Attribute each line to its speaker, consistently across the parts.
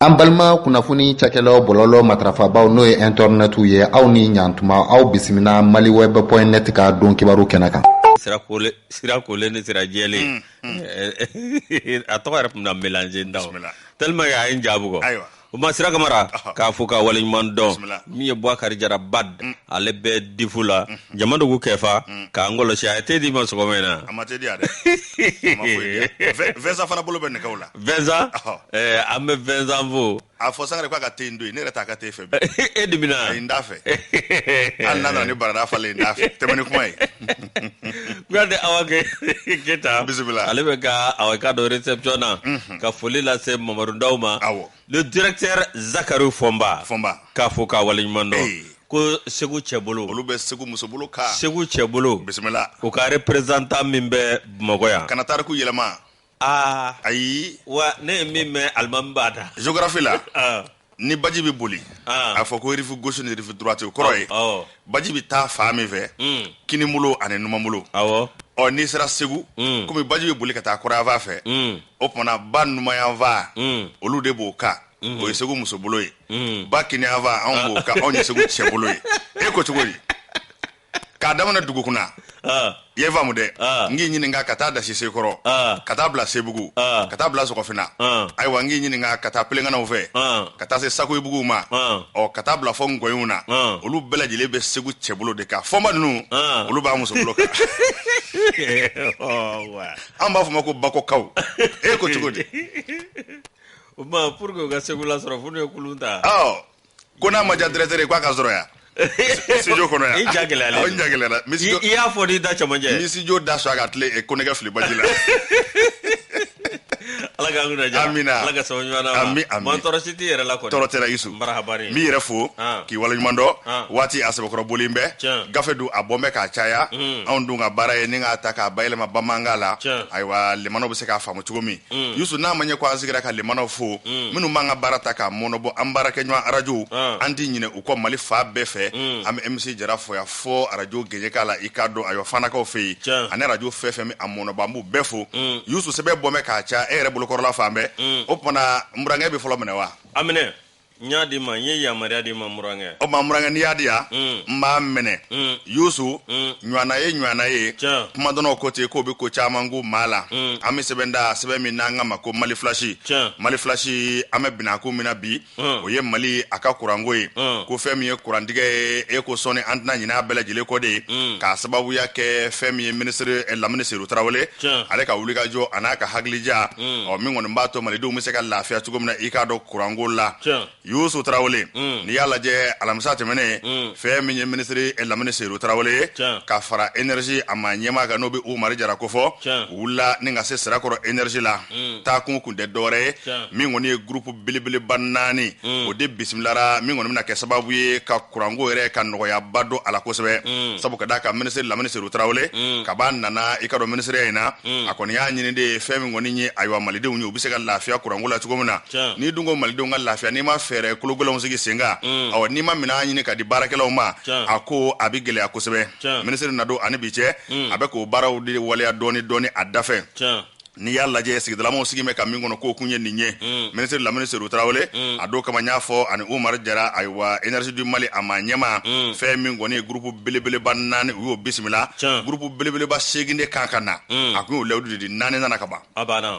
Speaker 1: An balima kunnafoni cakɛlaw bɔlɔlɔ matrafabaw n'o ye internet ye aw ni ɲantuma aw bisimila maliweb.net ka don kibaru kɛnɛ kan.
Speaker 2: Sira kolen ni sira jɛlen a tɔgɔ yɛrɛ tun na mélanger ndaw tellement a ye jabugo o ma sira kamara k'a fɔ ka waleɲuman dɔn min ye Bouakari Jara Bad ale bɛ difu la jama dogo kɛfa k'an kɔlɔsi a tɛ di ma sɔgɔma in na
Speaker 3: a ma tɛ di a dɛ Vincent fana bolo bɛ nɛgɛw la
Speaker 2: Vincent an bɛ Vincent fo
Speaker 3: a fɔ sangare k'a ka te in don ne yɛrɛ t'a ka te fɛ bi
Speaker 2: e dimina
Speaker 3: n da fɛ hali n'a nana ni barada falen n da fɛ tɛmɛ ni kuma ye
Speaker 2: Gade Awa Keita
Speaker 3: bisimila ale
Speaker 2: bɛ ka Awa ka dɔ réception na ka foli lase Mamadu Ndaw ma le directeur Zakari Fomba k'a fɔ ka waleɲuman dɔn ko Segu cɛbolo
Speaker 3: olu bɛ Segu musobolo ka
Speaker 2: Segu cɛbolo
Speaker 3: bisimila
Speaker 2: o ka représentant min bɛ Bamakɔ yan
Speaker 3: kana tariku yɛlɛma ayi
Speaker 2: wa ne ye min mɛn alimami b'a da
Speaker 3: géographie la ni baji bɛ boli a fɔ ko rive gauche ni rive droite o kɔrɔ ye baji bɛ taa fan min fɛ kinibolo ani numanbolo ɔ n'i sera Segu komi baji bɛ boli ka taa kɔrɔyanfan fɛ o tumana ba numanyanfan olu de b'o kan o ye Segu musobolo ye ba kiniyanfan anw b'o kan anw ye Segu cɛbolo ye e ko cogo di k'a daminɛ dugu kunna i ye faamu dɛ n k'i ɲininka ka taa dasi Sekɔrɔ ka taa bila Sebugu ka taa bila Sɔgɔfina ayiwa n k'i ɲininka ka taa Pelenkanaw fɛ ka taa se Sakoyibugu ma ɔ ka taa bila fɔ Ngɔyɔw na olu bɛɛ lajɛlen bɛ Segu cɛbolo de kan fɔnba ninnu olu b'a musobolo kan an b'a fɔ ma ko Bakɔkaw e ko cogo di
Speaker 2: o ma pour que u ka Segu la sɔrɔ fo n'u ye kulun ta
Speaker 3: ko n'a ma diya directeur ye k'a ka sɔrɔ yan studio kɔnɔ yan
Speaker 2: i ja gɛlɛyala i y'a fɔ n'i da cɛmancɛ
Speaker 3: ni studio da so a ka tile ko nɛgɛ fili baji la
Speaker 2: Ala k'an kunna diya
Speaker 3: amina
Speaker 2: Ala ka sababu ɲuman d'an ma tɔɔrɔ si t'i yɛrɛ la kɔni
Speaker 3: tɔɔrɔ tɛ Isu
Speaker 2: n
Speaker 3: b'i yɛrɛ fo k'i waleɲuman dɔn waati a sɛbɛkɔrɔ bɔlen bɛ gafe dun a bɔn bɛ k'a caya anw dun ka baara ye ni k'a ta k'a bayɛlɛma bamanankan la ayiwa lemanaw bɛ se k'a faamu cogo min Yusu n'a ma ɲɛ ko an sigira ka lemanaw fo minnu b'an ka baara ta k'a mɔnɔbɔ an baarakɛɲɔgɔn arajow an t'i ɲinɛ u kɔ Mali fa bɛɛ fɛ an bɛ MC Jara fo yan fɔ arajo Gɛɲɛka la i k'a dɔn ayiwa Fanakaw fɛ yen ani arajo fɛn fɛn bɛ a mɔnɔbɔ an b'u bɛɛ fo Yusu sɛbɛn bɔn bɛ k'a caya e yɛrɛ bolokɔrɔla fan bɛɛ o tumana Murankɛ bɛ fɔlɔ minɛ wa
Speaker 2: a minɛ n y'a di ma n ye yamaruya di ma Murankɛ
Speaker 3: o ma Murankɛ n'i y'a di yan n b'a minɛ Yusu ɲɔana ye kuma dɔnnaw ko ten k'o bɛ ko caman k'u maa la an bɛ sɛbɛn da sɛbɛn min n'an ka ma ko Mali Flash Mali Flash an bɛ binakun min na bi o ye Mali a ka kuranko ye ko fɛn min ye kurantigɛ ye e ko sɔnni an tɛna ɲinɛ a bɛɛ lajɛlen kɔ de ye k'a sababuya kɛ fɛn min ye ministre Lamini Seru Tarawele ale ka wulikajɔ a n'a ka hakilija min kɔni b'a to malidenw bɛ se ka lafiya cogo min na i k'a dɔn kuranko la Yusu Tarawele n'i y'a lajɛ alamisa tɛmɛnen fɛn min ye ministre Lamini Seru Tarawele ye ka fara énergie a ma ɲɛmaa kan n'o bɛ Umaru Jara ko fɔ u wulila ni ka se Sirakɔrɔ énergie la taakun kun tɛ dɔwɛrɛ ye min kɔni ye groupe belebeleba 4 o de bisimilara min kɔni bɛna kɛ sababu ye ka kuranko yɛrɛ ka nɔgɔyaba don a la kosɛbɛ sabu ka d'a kan ministre Lamini Seru Tarawele kab'a nana i ka dɔn ministre in na a kɔni y'a ɲini de ye fɛn min kɔni ye ayiwa malidenw ye u bɛ se ka lafiya kuranko la cogo min na n'i dun ko malidenw ka lafiya n'i ma fɛɛrɛ kologɛlɛnw sigi sen kan n'i ma minɛn ɲini ka di baarakɛlaw ma a ko a bɛ gɛlɛya kosɛbɛ ministre na don ani bi cɛ a bɛ k'o baaraw de waleya dɔɔni a da fɛ n'i y'a lajɛ sigidalamaw sigi mɛ ka min kɔnɔ k'o kun ye nin ye ministre Lamini Seru Tarawele a don kama n y'a fɔ ani Umaru Jara ayiwa énergie du Mali a ma ɲɛma fɛn min kɔni ye groupe belebeleba 4 u y'o bisimila groupe belebeleba 8 de kan ka na a kun y'o layidu de 4 nana ka ban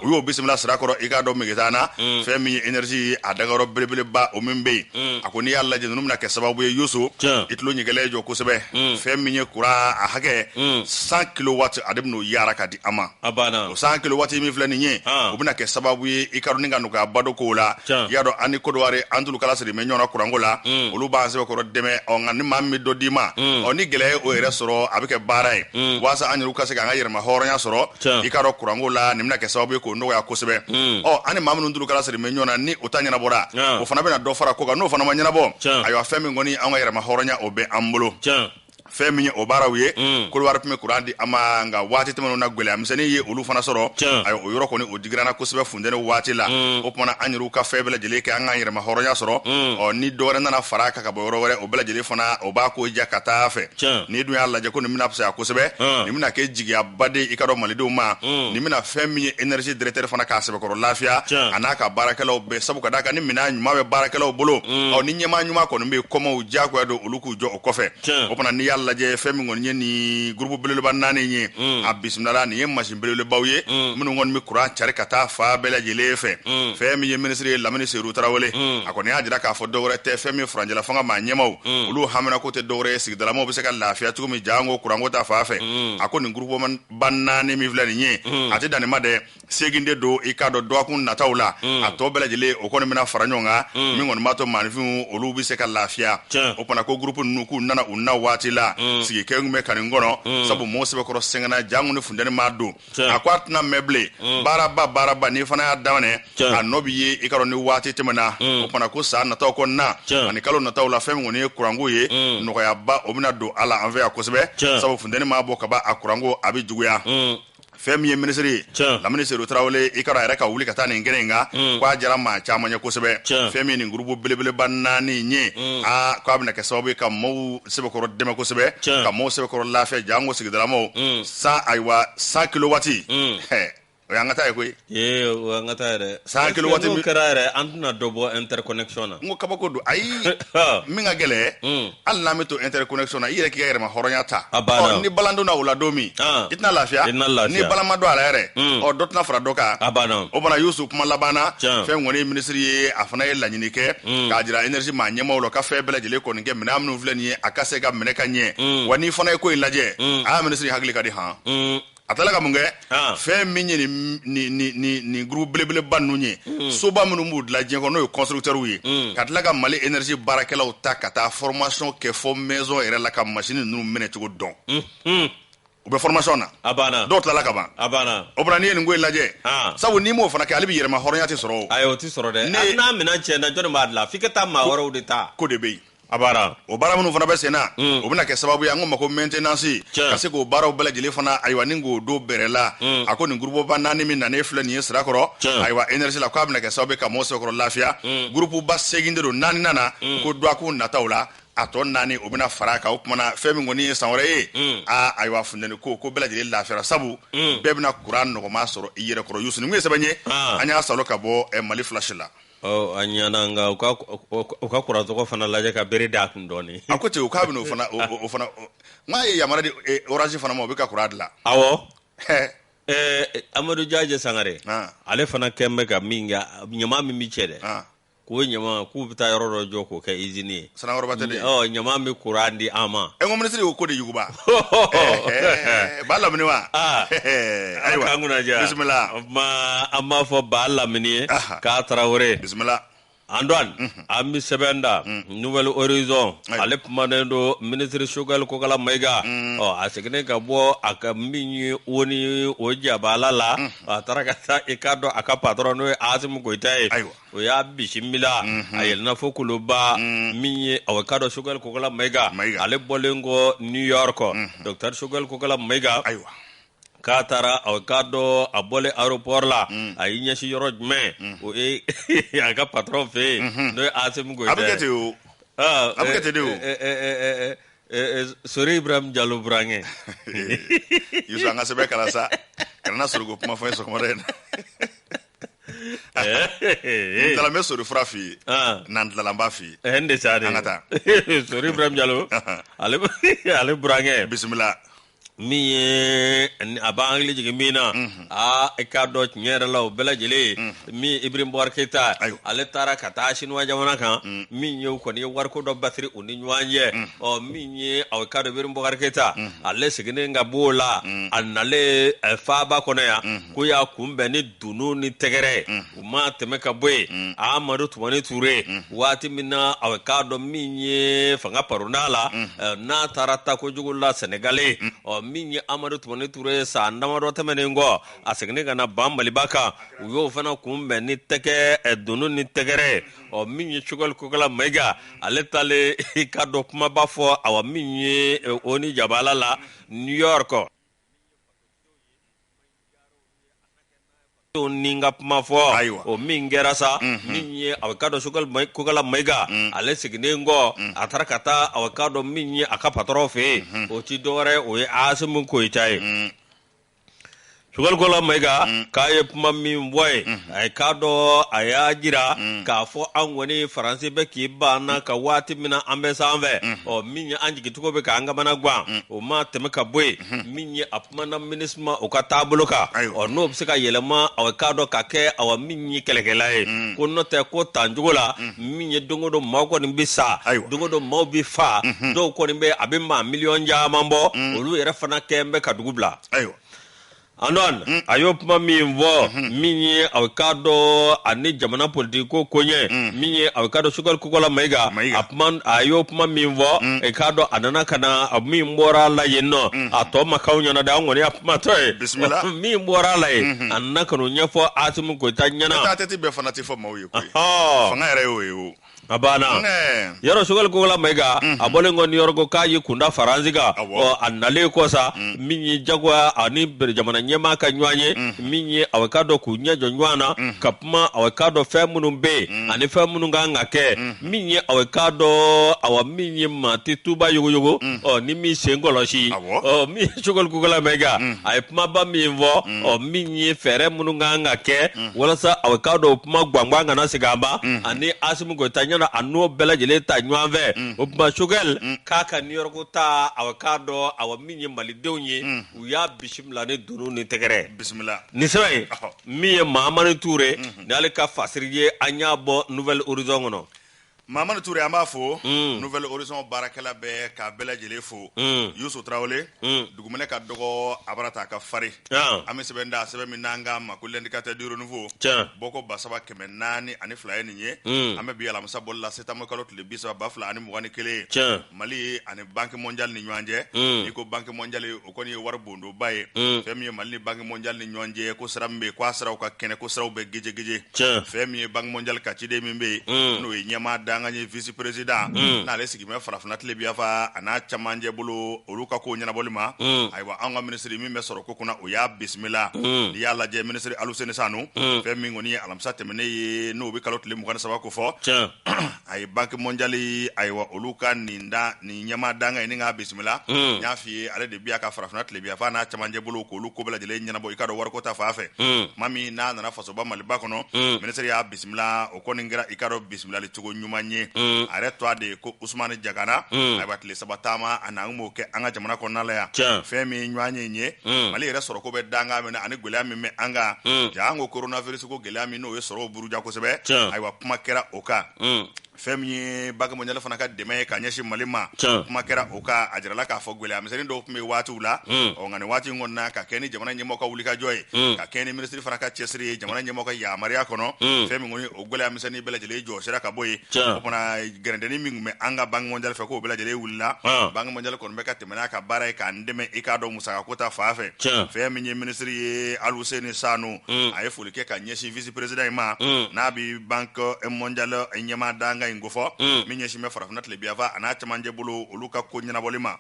Speaker 3: u y'o bisimila Sirakɔrɔ i k'a dɔn Megetan na fɛn min ye énergie a dagayɔrɔ belebeleba o min bɛ yen a ko n'i y'a lajɛ ninnu bɛna kɛ sababu ye Yusu i tulo ɲɛgɛlɛ jɔ kosɛbɛ fɛn min ye courant a hakɛ 100 kilowatts a de bɛn'o yaara ka di an ma o 100 kilowatts min filɛ nin ye o bɛna kɛ sababu ye i ka dɔn ni ka nɔgɔya ba dɔ k'o la i y'a dɔn an ni Côte d'Ivoire an t'olu kala siri mɛ ɲɔgɔn na kuranko la olu b'an sɛbɛkɔrɔ dɛmɛ nka ni maa min bɛ dɔ d'i ma ni gɛlɛya ye o yɛrɛ sɔrɔ a bɛ kɛ baara ye walasa an yɛrɛw ka se k'an ka yɛrɛma hɔrɔnya sɔrɔ i ka dɔn kuranko la nin bɛna kɛ sababu ye k'o nɔgɔya kosɛbɛ an ni maa minnu t'olu kala siri mɛ ɲɔgɔn na ni o ta ɲɛnabɔra o fana bɛna dɔ fara ko kan n'o fana ma ɲɛnabɔ ayiwa fɛn min kɔni an ka yɛrɛma hɔrɔnya o bɛ an bolo fɛn min ye o baaraw ye Kolowari tun bɛ kuran di an ma nka waati tɛmɛnenw na gɛlɛya misɛnnin ye olu fana sɔrɔ ayi o yɔrɔ kɔni o digirana kosɛbɛ funtɛni waati la o kumana an yɛrɛw ka fɛn bɛɛ lajɛlen kɛ an k'an yɛrɛma hɔrɔnya sɔrɔ ɔ ni dɔwɛrɛ nana fara kan ka bɔ yɔrɔ wɛrɛ o bɛɛ lajɛlen fana o b'a ko ja ka taa fɛ ni dun y'a lajɛ ko nin bɛna fisaya kosɛbɛ nin bɛna kɛ jigiyabaden i ka dɔn malidenw ma nin bɛna fɛn min ye énergie directeur fana k'a sɛbɛkɔrɔ lafiya a n'a ka baarakɛlaw bɛɛ sabu ka d'a kan ni minɛn ɲuman bɛ baarakɛlaw bolo ɔ ni ɲɛmaa ɲuman kɔni bɛ kɔmɔw diyagoya don olu k'u jɔ o kɔfɛ o fana n'i y'a lajɛ fɛn min kɔni ye nin groupe belebeleba 4 ye a bisimilala nin ye machine belebelebaw ye minnu kɔni bɛ kuran cari ka taa fa bɛɛ lajɛlen fɛ fɛn min ye ministre ye Lamini Seydou Tarawele a kɔni y'a jira k'a fɔ dɔwɛrɛ tɛ fɛn min Furanjɛla fanga maa ɲɛmaw olu hamina ko tɛ dɔwɛrɛ ye sigidalamaw bɛ se ka lafiya cogo min jango kuranko ta fa fɛ a ko nin groupe ba 4 min filɛ nin ye a tɛ danni ma dɛ segin de don i k'a dɔn dɔgɔkun nataw la a tɔ bɛɛ lajɛlen o kɔni bɛna fara ɲɔgɔn kan min kɔni b'a to maanifinw olu bɛ se ka lafiya o fana ko groupe ninnu k'u nana u na waati la sigi kɛ kun bɛ ka nin kɔnɔ sabu mɔgɔw sɛbɛkɔrɔ sɛgɛnna jango ni funtɛni maa don a ko a tɛna mɛn bilen baaraba n'i fana y'a daminɛ a nɔ b'i ye i ka dɔn ni waati tɛmɛna o fana ko san nataw kɔnɔna ani kalo nataw la fɛn min kɔni ye kuranko ye nɔgɔyaba o bɛna don a la an fɛ yan kosɛbɛ sabu funtɛni maa bɔ ka ban a kuranko a bɛ juguya fɛn min ye ministre ye Lamini Seydou Tarawele i ka dɔn a yɛrɛ ka wuli ka taa nin kɛnɛ in kan k'a jara maa caman ye kosɛbɛ fɛn min ye nin groupe belebeleba 4 ye k'a bɛna kɛ sababu ye ka maaw sɛbɛkɔrɔ dɛmɛ kosɛbɛ ka maaw sɛbɛkɔrɔ lafiya jango sigidalamaw ayiwa 100 kilowati o y'an ka taa ye koyi
Speaker 2: o y'an ka taa yɛrɛ
Speaker 3: 100 kilowati
Speaker 2: min kɛra yɛrɛ an tɛna dɔ bɔ interconnection na
Speaker 3: n ko kabako don ayi min ka gɛlɛ hali n'an bɛ to interconnection na i yɛrɛ k'i ka yɛrɛma hɔrɔnya ta ni balan donna o la don min i tɛna lafiya ni balan ma don a la yɛrɛ dɔ tɛna fara dɔ kan o bana Yusu kuma laban na fɛn kɔni ministre ye a fana ye laɲini kɛ k'a jira énergie maa ɲɛmaaw la ka fɛn bɛɛ lajɛlen kɔni kɛ minɛn minnu filɛ nin ye a ka se ka minɛ ka ɲɛ wa ni fana ye ko in lajɛ a ministre hakili ka di a tala ka mun kɛ fɛn min ye ni groupe belebeleba ninnu ye soba minnu b'u dilan diɲɛ kɔnɔ n'o ye constructeurs ye ka tila ka Mali énergie baarakɛlaw ta ka taa formation kɛ fɔ maison yɛrɛ la ka machine ninnu minɛ cogo dɔn u bɛ formation na dɔw tilala ka ban o bana n'i ye nin ko in lajɛ sabu n'i m'o fana kɛ ale bɛ yɛrɛma hɔrɔnya tɛ sɔrɔ o
Speaker 2: ayi o tɛ sɔrɔ dɛ n'a minɛn tiɲɛna jɔnni b'a dilan f'i ka taa maa wɛrɛw de ta
Speaker 3: ko de bɛ yen o baara minnu fana bɛ sen na o bɛna kɛ sababu ye an ko ma ko maintenance ka se k'o baaraw bɛɛ lajɛlen fana ayiwa ni k'o don bɛrɛ la a ko nin groupe ba 4 min nanen filɛ nin ye sira kɔrɔ ayiwa énergie la k'a bɛna kɛ sababu ye ka mɔgɔw sɛbɛkɔrɔ lafiya groupe ba 8 de don 4 nana ko duwaku nataw la a tɔ 4 o bɛna fara kan o kumana fɛn min kɔni ye san wɛrɛ ye ayiwa funtɛni ko bɛɛ lajɛlen lafiyara sabu bɛɛ bɛna kuran nɔgɔma sɔrɔ i yɛrɛ kɔrɔ Yusu nin kun ye sɛbɛn ye an y'a salo ka bɔ Mali flash la
Speaker 2: a ɲana nka u ka kuratɔgɔ fana lajɛ ka bere d'a kun dɔɔni
Speaker 3: a ko ten u k'a bɛna o fana n k'a ye yamara di orange fana ma o bɛ ka kuran dilan
Speaker 2: awɔ Amadu Jaje Sangare ale fana kɛn bɛ ka min kɛ ɲama min bɛ cɛ dɛ k'o ɲama k'u bɛ taa yɔrɔ dɔ jɔ k'o kɛ usine ye
Speaker 3: Sanakɔrɔba tɛ de
Speaker 2: ɲama bɛ kuran di an ma
Speaker 3: ko ministre y'o ko de yuguba Ba Lamini wa
Speaker 2: ayiwa k'an kunna diya
Speaker 3: bisimila
Speaker 2: an b'a fɔ Ba Lamini ye k'a Tarawele
Speaker 3: bisimila
Speaker 2: Antoine an bɛ sɛbɛn da Nouvelle Horizon ale kumanen don ministre Choguel Kokala Mayiga a seginnen ka bɔ a ka min ye o ni o jabala la a taara ka taa i k'a dɔn a ka patron n'o ye Asimu Goyita ye o y'a bisimila a yɛlɛnna fo Koloba min ye a k'a dɔn Choguel Kokala Mayiga ale bɔlen kɔ New York Dr Choguel Kokala Mayiga k'a taara k'a dɔn a bɔlen aéroport la a y'i ɲɛsin yɔrɔ jumɛn o ye a ka patron fɛ yen n'o ye Asimu Goyita
Speaker 3: a bɛ kɛ ten o a bɛ kɛ ten de o
Speaker 2: Sori Ibrahim Diallo Burankɛ
Speaker 3: Yusu an ka sɛbɛn kalan sa kana Soroko kuma fɔ n ye sɔgɔmada in na n taara n bɛ Sori fura f'i ye n'an tilala n b'a f'i ye
Speaker 2: n de sa de
Speaker 3: an ka taa
Speaker 2: Sori Ibrahim Diallo ale Burankɛ
Speaker 3: bisimila
Speaker 2: min ye a b'an hakili jigin min na i k'a dɔn tiɲɛ yɛrɛ la o bɛɛ lajɛlen min Ibrahim Boubacar Keita ale taara ka taa Chinois jamana kan min ye kɔni ye wariko dɔ batiri u ni ɲɔgɔn cɛ min ye k'a dɔn Ibrahim Boubacar Keita ale seginnen ka bɔ o la a nalen faaba kɔnɔ yan ko y'a kunbɛn ni dunu ni tɛgɛrɛ u ma tɛmɛ ka bɔ yen Amadu Tumani Ture waati min na k'a dɔn min ye fanga parona la n'a taara ta kojugu la Sénégalais min ye Amadou Tumani Touré sa ndamaro tɛmɛnen kɔ a seginne ka na ban Maliba kan u y'o fana kunbɛn ni tɛgɛ dunu ni tɛgɛrɛ min ye Choguel Kokala Mayiga ale tale ka dɔ kumaba fɔ awa min ye Oni Jabala la New York ninga kuma fɔ o min kɛra sa min ye a ka dɔ Choguel Kokala Mayiga ale sigilen kɔ a taara ka taa a ka dɔ min ye a ka patron fɛ o ti dɔwɛrɛ o ye Asimu Koyita ye Choguel Kokala Mayiga k'a ye kuma min fɔ ye a ka dɔ a y'a jira k'a fɔ an kɔni Faransi bɛ k'i banna ka waati min na an bɛ sanfɛ min ye an jigicogo bɛ k'an kamana gan o ma tɛmɛ ka bɔ yen min ye a kumana ministre ma o ka taabolo kan n'o bɛ se ka yɛlɛma a ka dɔ ka kɛ awa min ye kɛlɛkɛla ye ko n'o tɛ ko tancogo la min ye don o don maaw kɔni bɛ sa don o don maaw bɛ fa dɔw kɔni bɛ a bɛ maa miliyɔn caman bɔ olu yɛrɛ fana kɛn bɛ ka dugu bila Andon a y'o kuma min fɔ min ye a ka dɔ ani jamana politiko ko ɲɛ min ye a ka dɔ Choguel Kokala Mayiga a y'o kuma min fɔ e ka dɔ a nana ka na min bɔra la yen nɔ a tɔ ma kaw ɲɛna de an kɔni a kuma tɔ ye min bɔra la yen a nana ka n'o ɲɛfɔ Asimu Koyita ɲɛna
Speaker 3: tati bɛɛ fana tɛ fɔ maaw ye koyi fanga yɛrɛ y'o ye o
Speaker 2: a banna yɔrɔ Choguel Kokala Mayiga a bɔlen kɔ New York k'a ye kunda Faransi kan a nalen kɔ sa min ye jagoya ani jamana ɲɛmaa ka ɲɔgɔn ye min ye a ka dɔ k'u ɲɛ jɔ ɲɔgɔn na ka kuma a ka dɔ fɛn minnu bɛ yen ani fɛn minnu kan ka kɛ min ye a ka dɔ awa min ye maa tɛ tuba yogoyogo ni min sen kɔlɔsi min ye Choguel Kokala Mayiga a ye kumaba min fɔ min ye fɛɛrɛ minnu kan ka kɛ walasa a ka dɔ kuma gangan kana segin a ba ani Asimu Koyita a n'o bɛɛ lajɛlen ta ɲɔgɔn fɛ o tuma Choguel k'a ka New York ta a k'a dɔn awa min ye malidenw ye u y'a bisimila ni dunu ni tɛgɛrɛ ni sɛbɛn ye min ye Mahamani Touré ni ale ka fasiri ye an y'a bɔ Nouvelle Horizon kɔnɔ
Speaker 3: Mahamani Touré an b'a fo Nouvelle Horizon baarakɛla bɛɛ k'a bɛɛ lajɛlen fo Youssou Traoré dugumɛnɛ ka dɔgɔ a bara ta ka fari an bɛ sɛbɛn da sɛbɛn min n'an ka ma ko l'indicateur du renouveau bɔko 342 ani 2 ye nin ye an bɛ bi alamisa bɔli la septembre kalo tile 32 Mali ani Banque mondiale ni ɲɔgɔn cɛ n'i ko Banque mondiale o kɔni ye wari bondoba ye fɛn min ye Mali ni Banque mondiale ni ɲɔgɔn cɛ ko sira min bɛ yen ko a siraw ka kɛnɛ ko siraw bɛ gije fɛn min ye Banque mondiale ka ciden min bɛ yen n'o ye ɲɛmaa da an ka vice président n'ale sigimɛ farafina tile biyafa a n'a camancɛ bolo olu ka ko ɲɛnabɔli ma ayiwa an ka ministre min bɛ sɔrɔ ko kunna o y'a bisimila n'i y'a lajɛ ministre Aluseni Sanu fɛn min kɔni ye alamisa tɛmɛnen ye n'o bɛ kalo tile 23 ko fɔ a ye Banque mondiale ayiwa olu ka nin ɲɛmaa da an ka ye ni k'a bisimila n y'a f'i ye ale de biya ka farafina tile biyafa n'a camancɛ bolo k'olu ko bɛɛ lajɛlen ɲɛnabɔ i ka dɔn wariko ta fan fɛ maa min n'a nana fasoba Maliba kɔnɔ ministre y'a bisimila o kɔni kɛra i ka dɔn bisimilali cogo ɲuman ye a yɛrɛ tɔ de ko Usumani Jagana ayiwa tile 3 taama a n'an b'o kɛ an ka jamana kɔnɔna la yan fɛn min ɲɔgɔn ye nin ye Mali yɛrɛ sɔrɔ ko bɛ danga min na ani gɛlɛya min bɛ an kan ja an ko coronavirus ko gɛlɛya min n'o ye sɔrɔ buruja kosɛbɛ ayiwa kuma kɛra o kan fɛn min ye Banque mondiale fana ka dɛmɛ ye ka ɲɛsin Mali ma kuma kɛra o kan a jirala k'a fɔ gɛlɛya misɛnnin dɔw tun bɛ waatiw la nka nin waati in kɔnɔna ka kɛ ni jamana ɲɛmɔgɔ ka wulikajɔ ye ka kɛ ni ministre fana ka cɛsiri ye jamana ɲɛmɔgɔ ka yamaruya kɔnɔ fɛn min kɔni o gɛlɛya misɛnnin bɛɛ lajɛlen jɔsira ka bɔ yen o fana gɛrɛndɛnnin min tun bɛ an ka Banque mondiale fɛ k'o bɛɛ lajɛlen wulila Banque mondiale kɔni bɛ ka tɛmɛ n'a ka baara ye k'an dɛmɛ i k'a dɔn musakako ta fan fɛ fɛn min ye ministre ye Aluseni Sanu a ye foli kɛ ka ɲɛsin vice président in ma n'a bɛ Banque mondiale ɲɛmaa da an ka in ko fɔ min ɲɛsin bɛ farafina tile biyafa a n'a camancɛ bolo olu ka ko ɲɛnabɔli ma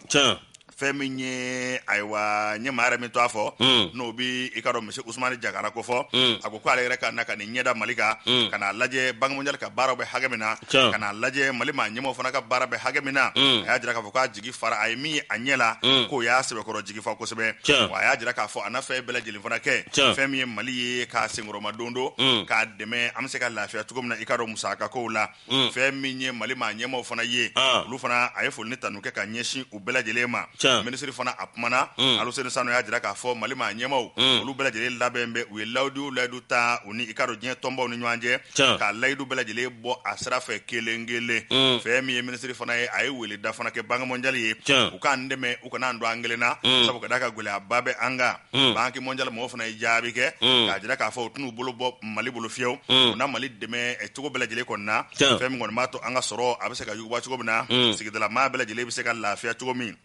Speaker 3: fɛn min ye ayiwa ɲɛmaa yɛrɛ min to a fɔ n'o bi i ka dɔn monsieur Usumani Jagara ko fɔ a ko k'ale yɛrɛ ka na ka nin ɲɛda Mali kan ka n'a lajɛ Banque mondiale ka baaraw bɛ hakɛ min na ka n'a lajɛ Mali maa ɲɛmaaw fana ka baara bɛ hakɛ min na a y'a jira k'a fɔ k'a jigi fara a ye min ye a ɲɛ la k'o y'a sɛbɛkɔrɔ jigi fa kosɛbɛ wa a y'a jira k'a fɔ a n'a fɛn bɛɛ lajɛlen fana kɛ fɛn min ye Mali ye k'a senkɔrɔma don k'a dɛmɛ an bɛ se ka lafiya cogo min na i ka dɔn musakakow la fɛn min ye Mali maa ɲɛmaaw fana ye olu fana a ye foli ni tanu kɛ ka ɲɛsin u bɛɛ lajɛlen ma ministre fana a kumana Aluseni Sanu y'a jira k'a fɔ Mali maa ɲɛmaaw olu bɛɛ lajɛlen labɛn bɛ u ye layidu ta u ni i ka dɔn diɲɛ tɔnbaw ni ɲɔgɔn cɛ ka layidu bɛɛ lajɛlen bɔ a sira fɛ kelen fɛn min ye ministre fana ye a ye wele da fana kɛ Banque mondiale ye u k'an dɛmɛ u kana don an kelen na sabu ka da ka gɛlɛyaba bɛ an kan Banque mondiale mɔgɔw fana ye jaabi kɛ k'a jira k'a fɔ u tɛn'u bolo bɔ Mali bolo fiyewu u na Mali dɛmɛ cogo bɛɛ lajɛlen kɔni na fɛn min kɔni b'a to an ka sɔrɔ a bɛ se ka yuguba cogo min na sigidala maa bɛɛ lajɛlen bɛ se ka lafiya cogo min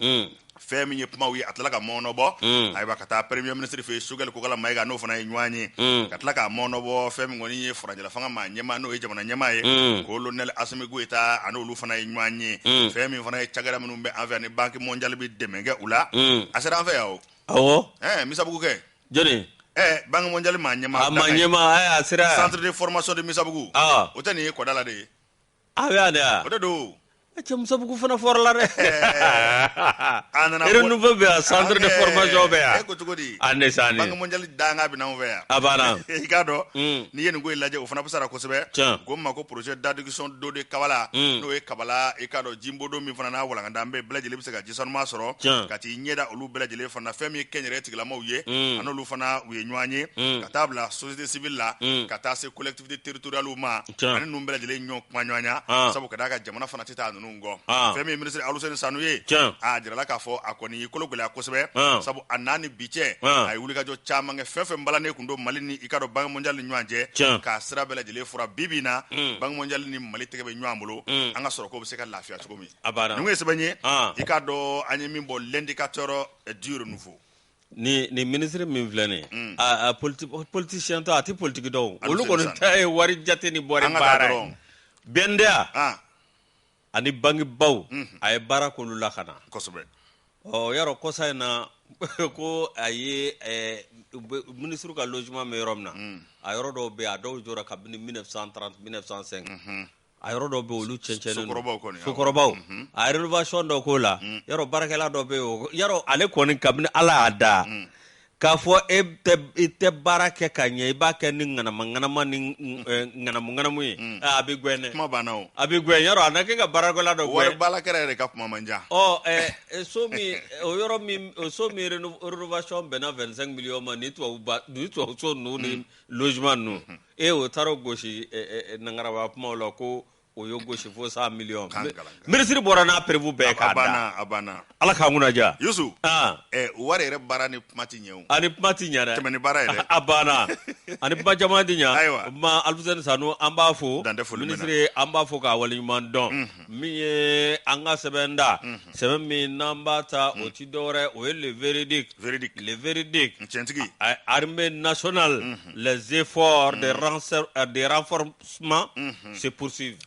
Speaker 3: fɛn min ye kuma ye a tila ka mɔnɔbɔ ayiwa ka taa premier ministre fe Sogɛl Kokala Mayiga n'o fana ye ɲɔgɔn ye ka tila ka mɔnɔbɔ fɛn min kɔni ye farajɛla fanga maa ɲɛmaa n'o ye jamana ɲɛmaa ye Colonel Assimi Goïta ani olu fana ye ɲɔgɔn ye fɛn min fana ye cakɛda minnu bɛ an fɛ ni banque mondiale bi dɛmɛ kɛ u la a sera an fɛ yan o awɔ Misabugu kɛ jɔni banque mondiale maa ɲɛmaa a sera centre de formation de Misabugu o tɛ nin ye kɔda la de ye o de do cɛ Musabugu fana fɔra la dɛ renouveau bɛ yan centre de formation bɛ yan ko cogo di a nesani banque mondiale danga bɛ n'anw fɛ yan a banna i k'a dɔn n'i ye nin ko in lajɛ o fana busara kosɛbɛ ko ma ko projet d'adduction d'eau de Kabala n'o ye Kabala i k'a dɔn jimbodo min fana n'a walangada an bɛ bɛɛ lajɛlen bɛ se ka jisɔnnement sɔrɔ ka t'i ɲɛda olu bɛɛ lajɛlen fana fɛn min ye kɛnyɛrɛye tigilamaw ye a n'olu fana u ye ɲɔgɔn ye ka taa bila société civile la ka taa se collectivité territoriale ma ani ninnu bɛɛ lajɛlen ɲɔgɔn kuma ɲɔgɔnya sabu ka d'a ka jamana fana tɛ taa fɛn min ministre Aluseni Sanu ye a jirala k'a fɔ a kɔni kolo gɛlɛya kosɛbɛ sabu a n'a ni bi cɛ a ye wulikajɔ caman kɛ fɛn fɛn balanen kun don Mali ni i ka dɔn banque mondiale ni ɲɔgɔn cɛ k'a sira bɛɛ lajɛlen fura bi na banque mondiale ni Mali tɛgɛ bɛ ɲɔgɔn bolo an ka sɔrɔ ko bɛ se ka lafiya cogo min nin ye sɛbɛn ye i k'a dɔn an ye min bɔ l'indicateur du renouveau ni ministre min filɛ nin a politicien tɔ a tɛ politique dɔn olu kɔni ta ye wari jate ni bɔri baara ye bɛndeya ani bangebaw a ye baara k'olu la ka na kosɛbɛ yarɔ kɔsa in na ko a ye ministre ka logement bɛ yɔrɔ min na a yɔrɔ dɔw bɛ a dɔw jɔra kabini 1930 1905 a yɔrɔ dɔw bɛ olu cɛncɛnnen sokɔrɔbaw a ye rénovation dɔ k'o la yarɔ baarakɛla dɔ bɛ yen yarɔ ale kɔni kabini Ala y'a da k'a fɔ e tɛ baara kɛ ka ɲɛ i b'a kɛ ni ŋanamu ni ŋanamu ye a bɛ gwɛn dɛ kuma banna o a bɛ gwɛn yarɔ a na kɛ ka baarakɛla dɔ gwɛn wari baarakɛla yɛrɛ ka kuma man ca so min o yɔrɔ min so min rénovation bɛnna 25 millions ma ni tubabu so ninnu ni logement ninnu o taara gosi nangaraba kumaw la ko o yo gosi fo 100 millions ministre bɔra n'a prévu bɛɛ k'a da a banna Ala k'an kunnaja Yusu wari yɛrɛ baara ni kuma ti ɲɛ o ani kuma ti ɲɛ dɛ tɛmɛ ni baara yɛrɛ a banna ani kuma caman ti ɲɛ ma Aluseni Sanu an b'a fo ministre an b'a fo k'a waleɲuman dɔn min ye an ka sɛbɛn da sɛbɛn min n'an b'a ta o ti dɔwɛrɛ o ye le véridique tiɲɛtigi armée nationale les efforts de renforcement se poursuivent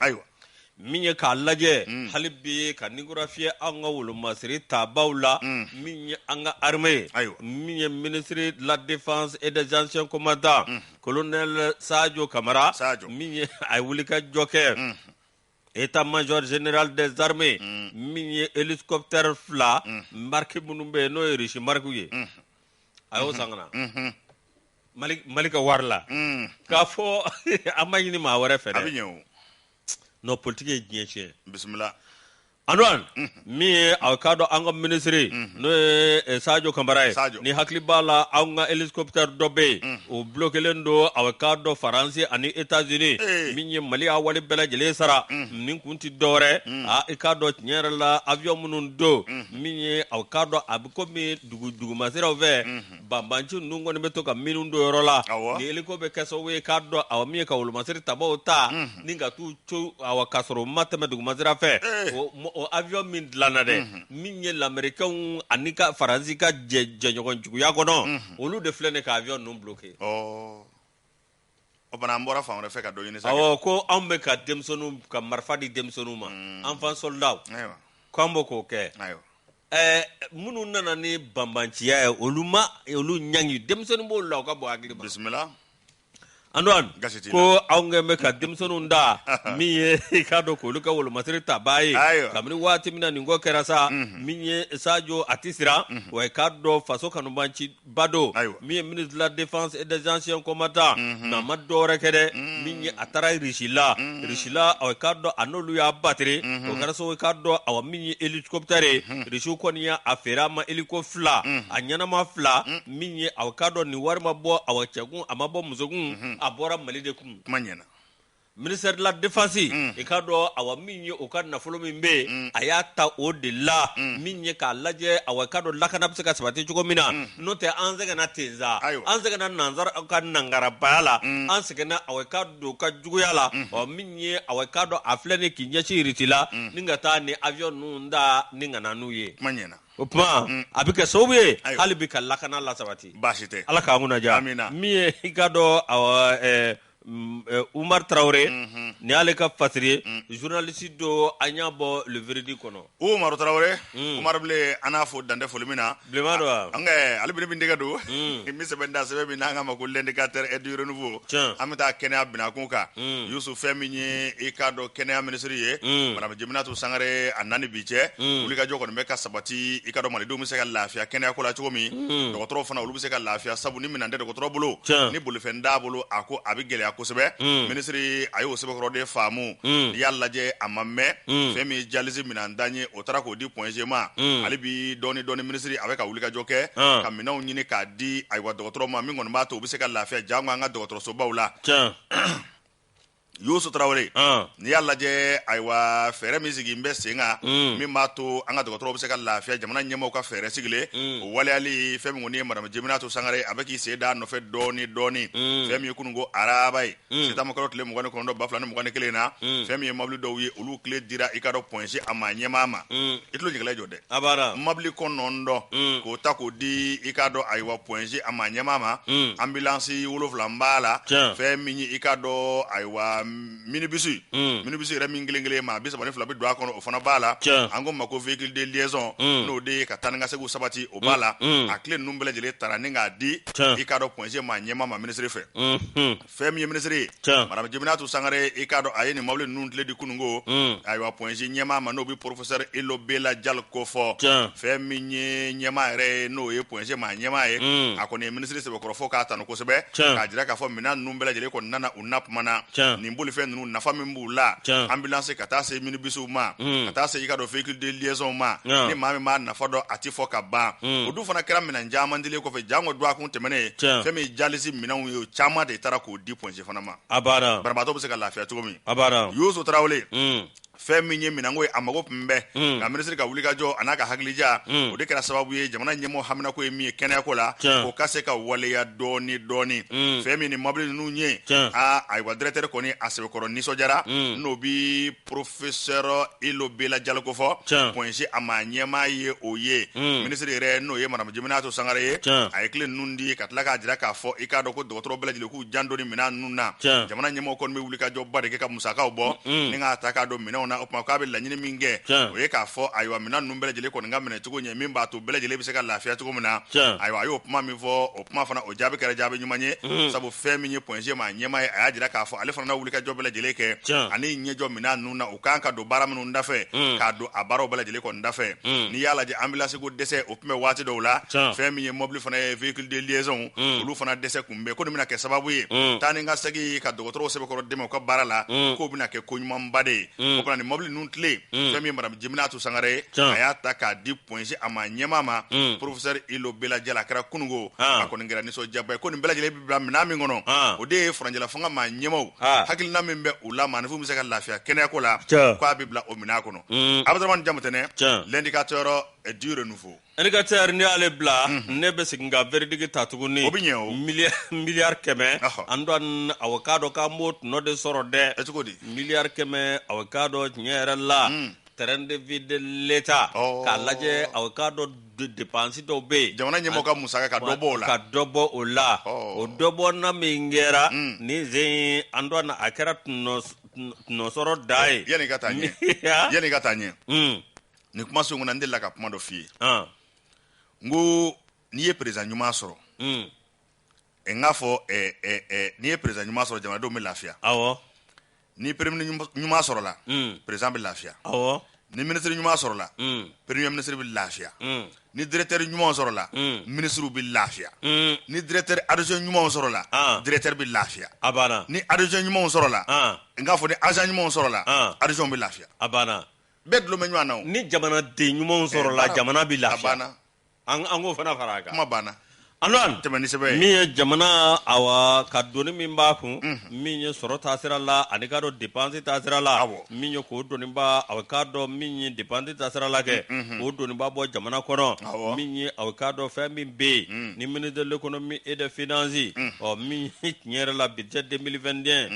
Speaker 3: min ye k'a lajɛ hali bi ka nigorafiye an ka wolomasiri tabaw la min ye an ka armée min ye ministre de la défense et des anciens commandants colonel Sadio Kamara min ye a ye wulikajɔ kɛ état-major général des armées min ye hélicoptère 2 marque minnu bɛ yen n'o ye Rishi marque ye a y'o san ka na Mali ka wari la k'a fɔ an ma ɲini maa wɛrɛ fɛ dɛ no politique ye diɲɛ tiɲɛ bisimila Antoine min ye a ka dɔn an ka ministre n'o ye Sadio Kamara ye ni hakili b'a la an ka hélicoptère dɔ bɛ yen o bloquelen don a ka dɔn Faransi ani États-Unis min ye Mali a wale bɛɛ lajɛlen sara nin kun ti dɔwɛrɛ i ka dɔn tiɲɛ yɛrɛ la avion minnu don min ye a ka dɔn a bɛ komi dugumasiraw fɛ banbanci ninnu kɔni bɛ to ka minnu don yɔrɔ la ni hélico bɛ kɛ sababu ye k'a dɔn a min ye ka wolomasiri tabaw ta ni ka t'u co ka sɔrɔ u ma tɛmɛ dugumasira fɛ o avion min dilanna dɛ min ye l'américain ani ka Faransi ka jɛɲɔgɔn juguya kɔnɔ olu de filɛ ne ka avion ninnu bloqué o bana an bɔra fan wɛrɛ fɛ ka dɔ ɲini sa ko anw bɛ ka denmisɛnninw ka marifa di denmisɛnninw ma enfant soldat k'an b'o k'o kɛ minnu nana ni banbanciya ye olu ɲangi denmisɛnnin b'olu la u ka bɔ hakili ma bisimila Antoine ko anw kɛn bɛ ka denmisɛnninw da min ye i k'a dɔn k'olu ka wolomasiri tabaa ye kabini waati min na nin ko kɛra sa min ye Sadio a ti siran wa i k'a dɔn faso kanubanciba don min ye ministre de la défense et des anciens combattants nka a ma dɔwɛrɛ kɛ dɛ min ye a taara Rishi la i k'a dɔn a n'olu y'a battre o kɛra sababu i k'a dɔn min ye hélicoptère ye Rishi kɔni y'a feere a ma hélico 2 a ɲɛnama 2 min ye i k'a dɔn nin wari ma bɔ cɛkun a ma bɔ musokun a bɔra Mali de kun kuma ɲɛna ministère de la défense i ka dɔn min ye o ka nafolo min bɛ yen a y'a ta o de la min ye k'a lajɛ i ka dɔn lakana bɛ se ka sabati cogo min na n'o tɛ an sɛgɛnna ten sa an sɛgɛnna nanzara ka nangarabaya la an sɛgɛnna i ka dɔn ka juguya la min ye i ka dɔn a filɛ ni k'i ɲɛsin Iriti la ni ka taa ni avion ninnu da ni ka na n'u ye kuma ɲɛna
Speaker 2: o kuma a bɛ kɛ sababu ye hali bi ka lakana la sabati
Speaker 3: baasi tɛ
Speaker 2: ala k'an kunna diya
Speaker 3: amina
Speaker 2: min ye i ka dɔn Umar Traoré ni ale ka fatiri journaliste do an y'a bɔ le verdict kɔnɔ
Speaker 3: Umar Traoré Umar bile ana fo dande foli mina
Speaker 2: bileman do
Speaker 3: an ka ale bile bin dege do mi sɛbɛn da sɛbɛn min n'an ka ma ko l'indicateur et du renouveau an bɛ taa kɛnɛya binakun kan Yusuf fɛn min ye i ka dɔn kɛnɛya ministre ye madame Jeminatu Sangare a nani bi cɛ wulikajɔ kɔni bɛ ka sabati i ka dɔn malidenw bɛ se ka lafiya kɛnɛya ko la cogo min dɔgɔtɔrɔw fana olu bɛ se ka lafiya sabu ni minan tɛ dɔgɔtɔrɔ bolo ni bolifɛn d'a bolo a ko a bɛ gɛlɛya kosɛbɛ ministre a y'o sɛbɛkɔrɔden faamu n'i y'a lajɛ a ma mɛn fɛn min jalisi minan dan ye o taara k'o di point G ma ale bi dɔɔni ministre a bɛ ka wulikajɔ kɛ ka minɛnw ɲini k'a di ayiwa dɔgɔtɔrɔ ma min kɔni b'a to u bɛ se ka lafiya jango an ka dɔgɔtɔrɔsobaw la Youssou Traoré n'i y'a lajɛ ayiwa fɛɛrɛ min sigi bɛ sen kan min b'a to an ka dɔgɔtɔrɔw bɛ se ka lafiya jamana ɲɛmaaw ka fɛɛrɛ sigilen o waleyali fɛn min kɔni ye madame Jeminatu Sangare a bɛ k'i sen da nɔfɛ dɔɔni fɛn min ye kunun ko araba ye setamakɔrɔ tile 29 2021 na fɛn min ye mobili dɔw ye olu tile dira i ka dɔn point G a ma ɲɛmaa ma i tulo jigɛlɛ jɔ dɛ mobili kɔnɔntɔn k'o ta k'o di i ka dɔn ayiwa point G a ma ɲɛmaa ma ambulance 7 b'a la fɛn min ye i ka dɔn ayiwa minibus yɛrɛ min kelen ma 32 bɛ don a kɔnɔ o fana b'a la an ko ma ko véhicule de liaison n'o de ye ka taa ni ka seginw sabati o b'a la a tile ninnu bɛɛ lajɛlen taara ni k'a di i ka dɔn point G ma ɲɛmaa ma ministre fɛ fɛn min ye ministre ye madame Jeminatu Sangare i ka dɔn a ye nin mobili ninnu tile di kununko ayiwa point G ɲɛmaa ma n'o bɛ professeur Ilo Bela Diallo ko fɔ fɛn min ye ɲɛmaa yɛrɛ ye n'o ye point G ma ɲɛmaa ye a kɔni ye ministre sɛbɛkɔrɔ fɔ k'a tanu kosɛbɛ k'a jira k'a fɔ minɛn ninnu bɛɛ lajɛlen kɔni nana u na kuma na nin bolifɛn ninnu nafa min b'u la ambulance ka taa se minibusiw ma ka taa se i ka dɔn véhicule de liaison ma ni maa min b'a nafa dɔn a ti fɔ ka ban o dun fana kɛra minɛn caman dilen kɔfɛ jango don a kun tɛmɛnen fɛn min ye jalisi minɛnw ye o caman de taara k'o di point G fana ma banabaatɔ bɛ se ka lafiya cogo min Youssou Traoré fɛn min ye minanko ye a mago tun bɛ ka ministre ka wulikajɔ a n'a ka hakilija o de kɛra sababu ye jamana ɲɛmɔgɔ haminako ye min ye kɛnɛyako la o ka se ka waleya dɔɔni fɛn min ni mobili ninnu ye ayiwa directeur kɔni a sɛbɛkɔrɔ nisɔndiyara n'o bi professeur Ilo Bela Diallo ko fɔ point G a ma ɲɛmaa ye o ye ministre yɛrɛ n'o ye madame Jeminatu Sangare ye a ye tile ninnu di ka tila k'a jira k'a fɔ i k'a dɔn ko dɔgɔtɔrɔ bɛɛ lajɛlen k'u jan dɔɔni minɛn ninnu na jamana ɲɛmɔgɔ kɔni bɛ wulikajɔba de kɛ ka musakaw bɔ ni k'a ta k'a dɔn minɛnw na o tuma k'a bɛ laɲini min kɛ o ye k'a fɔ ayiwa minɛn ninnu bɛɛ lajɛlen kɔni ka minɛ cogo ɲɛ min b'a to bɛɛ lajɛlen bɛ se ka lafiya cogo min na ayiwa a y'o kuma min fɔ o kuma fana o jaabi kɛra jaabi ɲuman ye sabu fɛn min ye point G ma ɲɛmaa ye a y'a jira k'a fɔ ale fana na wulikajɔ bɛɛ lajɛlen kɛ ani ɲɛjɔ minɛn ninnu na u kan ka don baara minnu dafɛ k'a don a baaraw bɛɛ lajɛlen kɔni dafɛ n'i y'a lajɛ ambulance ko dɛsɛ o tun bɛ waati dɔw la fɛn min ye mobili fana ye véhicule de liaison olu fana dɛsɛ kun bɛ ko nin bɛna kɛ sababu ye taa ni ka segin ka dɔgɔtɔrɔw sɛbɛkɔrɔ dɛmɛ u ka baara la k'o bɛna kɛ ko ɲumanba de ye o kɔnɔ nin mobili ninnu tile fɛn min ye madame Jeminatu Sangare a y'a ta k'a di point G a ma ɲɛmaa ma professeur Ilo Bela Diallo a kɛra kununko a kɔni kɛra nisɔndiyaba ye ko nin bɛɛ lajɛlen bɛ bila minɛn min kɔnɔ o de ye faranjɛla fanga maa ɲɛmaaw hakilina min bɛ u la maanifinw bɛ se ka lafiya kɛnɛyako la k'a bɛ bila o minɛn kɔnɔ Abdramane Jamatɛnɛ l'indicateur du renouveau
Speaker 2: indicateur ni y'ale bila ne bɛ segin ka verdict ta tuguni
Speaker 3: o bɛ ɲɛ o
Speaker 2: miliyari 100 an dɔn awɔ k'a dɔn k'an b'o tɔnɔ de sɔrɔ dɛ
Speaker 3: cogo di
Speaker 2: miliyari 100 awɔ k'a dɔn tiɲɛ yɛrɛ la terrain de vie de l'État k'a lajɛ awɔ k'a dɔn dépense dɔw bɛ yen
Speaker 3: jamana ɲɛmɔgɔ ka musaka ka dɔ bɔ o la
Speaker 2: ka dɔ bɔ o la o dɔ bɔ na min kɛra ni zen an dɔn a kɛra tɔnɔsɔrɔ da ye
Speaker 3: yanni ka taa ɲɛ nin kuma so kɔnɔ n delila ka kuma dɔ f'i ye n ko n'i ye président ɲuman sɔrɔ n k'a fɔ n'i ye président ɲuman sɔrɔ jamanadenw bɛ lafiya ni premier ɲuman sɔrɔla président bɛ lafiya ni ministre ɲuman sɔrɔla premier ministre bɛ lafiya ni directeur ɲuman sɔrɔla ministre bɛ lafiya ni directeur adjoint ɲuman sɔrɔla directeur bɛ lafiya ni adjoint ɲuman sɔrɔla n k'a fɔ ni agent ɲuman sɔrɔla adjoint bɛ lafiya bɛɛ dulon bɛ ɲɔgɔn na o
Speaker 2: ni jamanaden ɲumanw sɔrɔla jamana bɛ lafiya an k'o fana fara a kan
Speaker 3: kuma banna
Speaker 2: Anwan
Speaker 3: tɛmɛni sɛbɛn
Speaker 2: min ye jamana awa ka doni min b'a kun min ye sɔrɔ taasira la ani ka dɔn dépense taasira la min ye k'o doni b'a aw ka dɔn min ye dépense taasira la kɛ k'o doni b'a bɔ jamana kɔnɔ min ye aw ka dɔn fɛn min bɛ yen ni ministre de l'économie et des finances min ye tiɲɛ yɛrɛ la budget 2021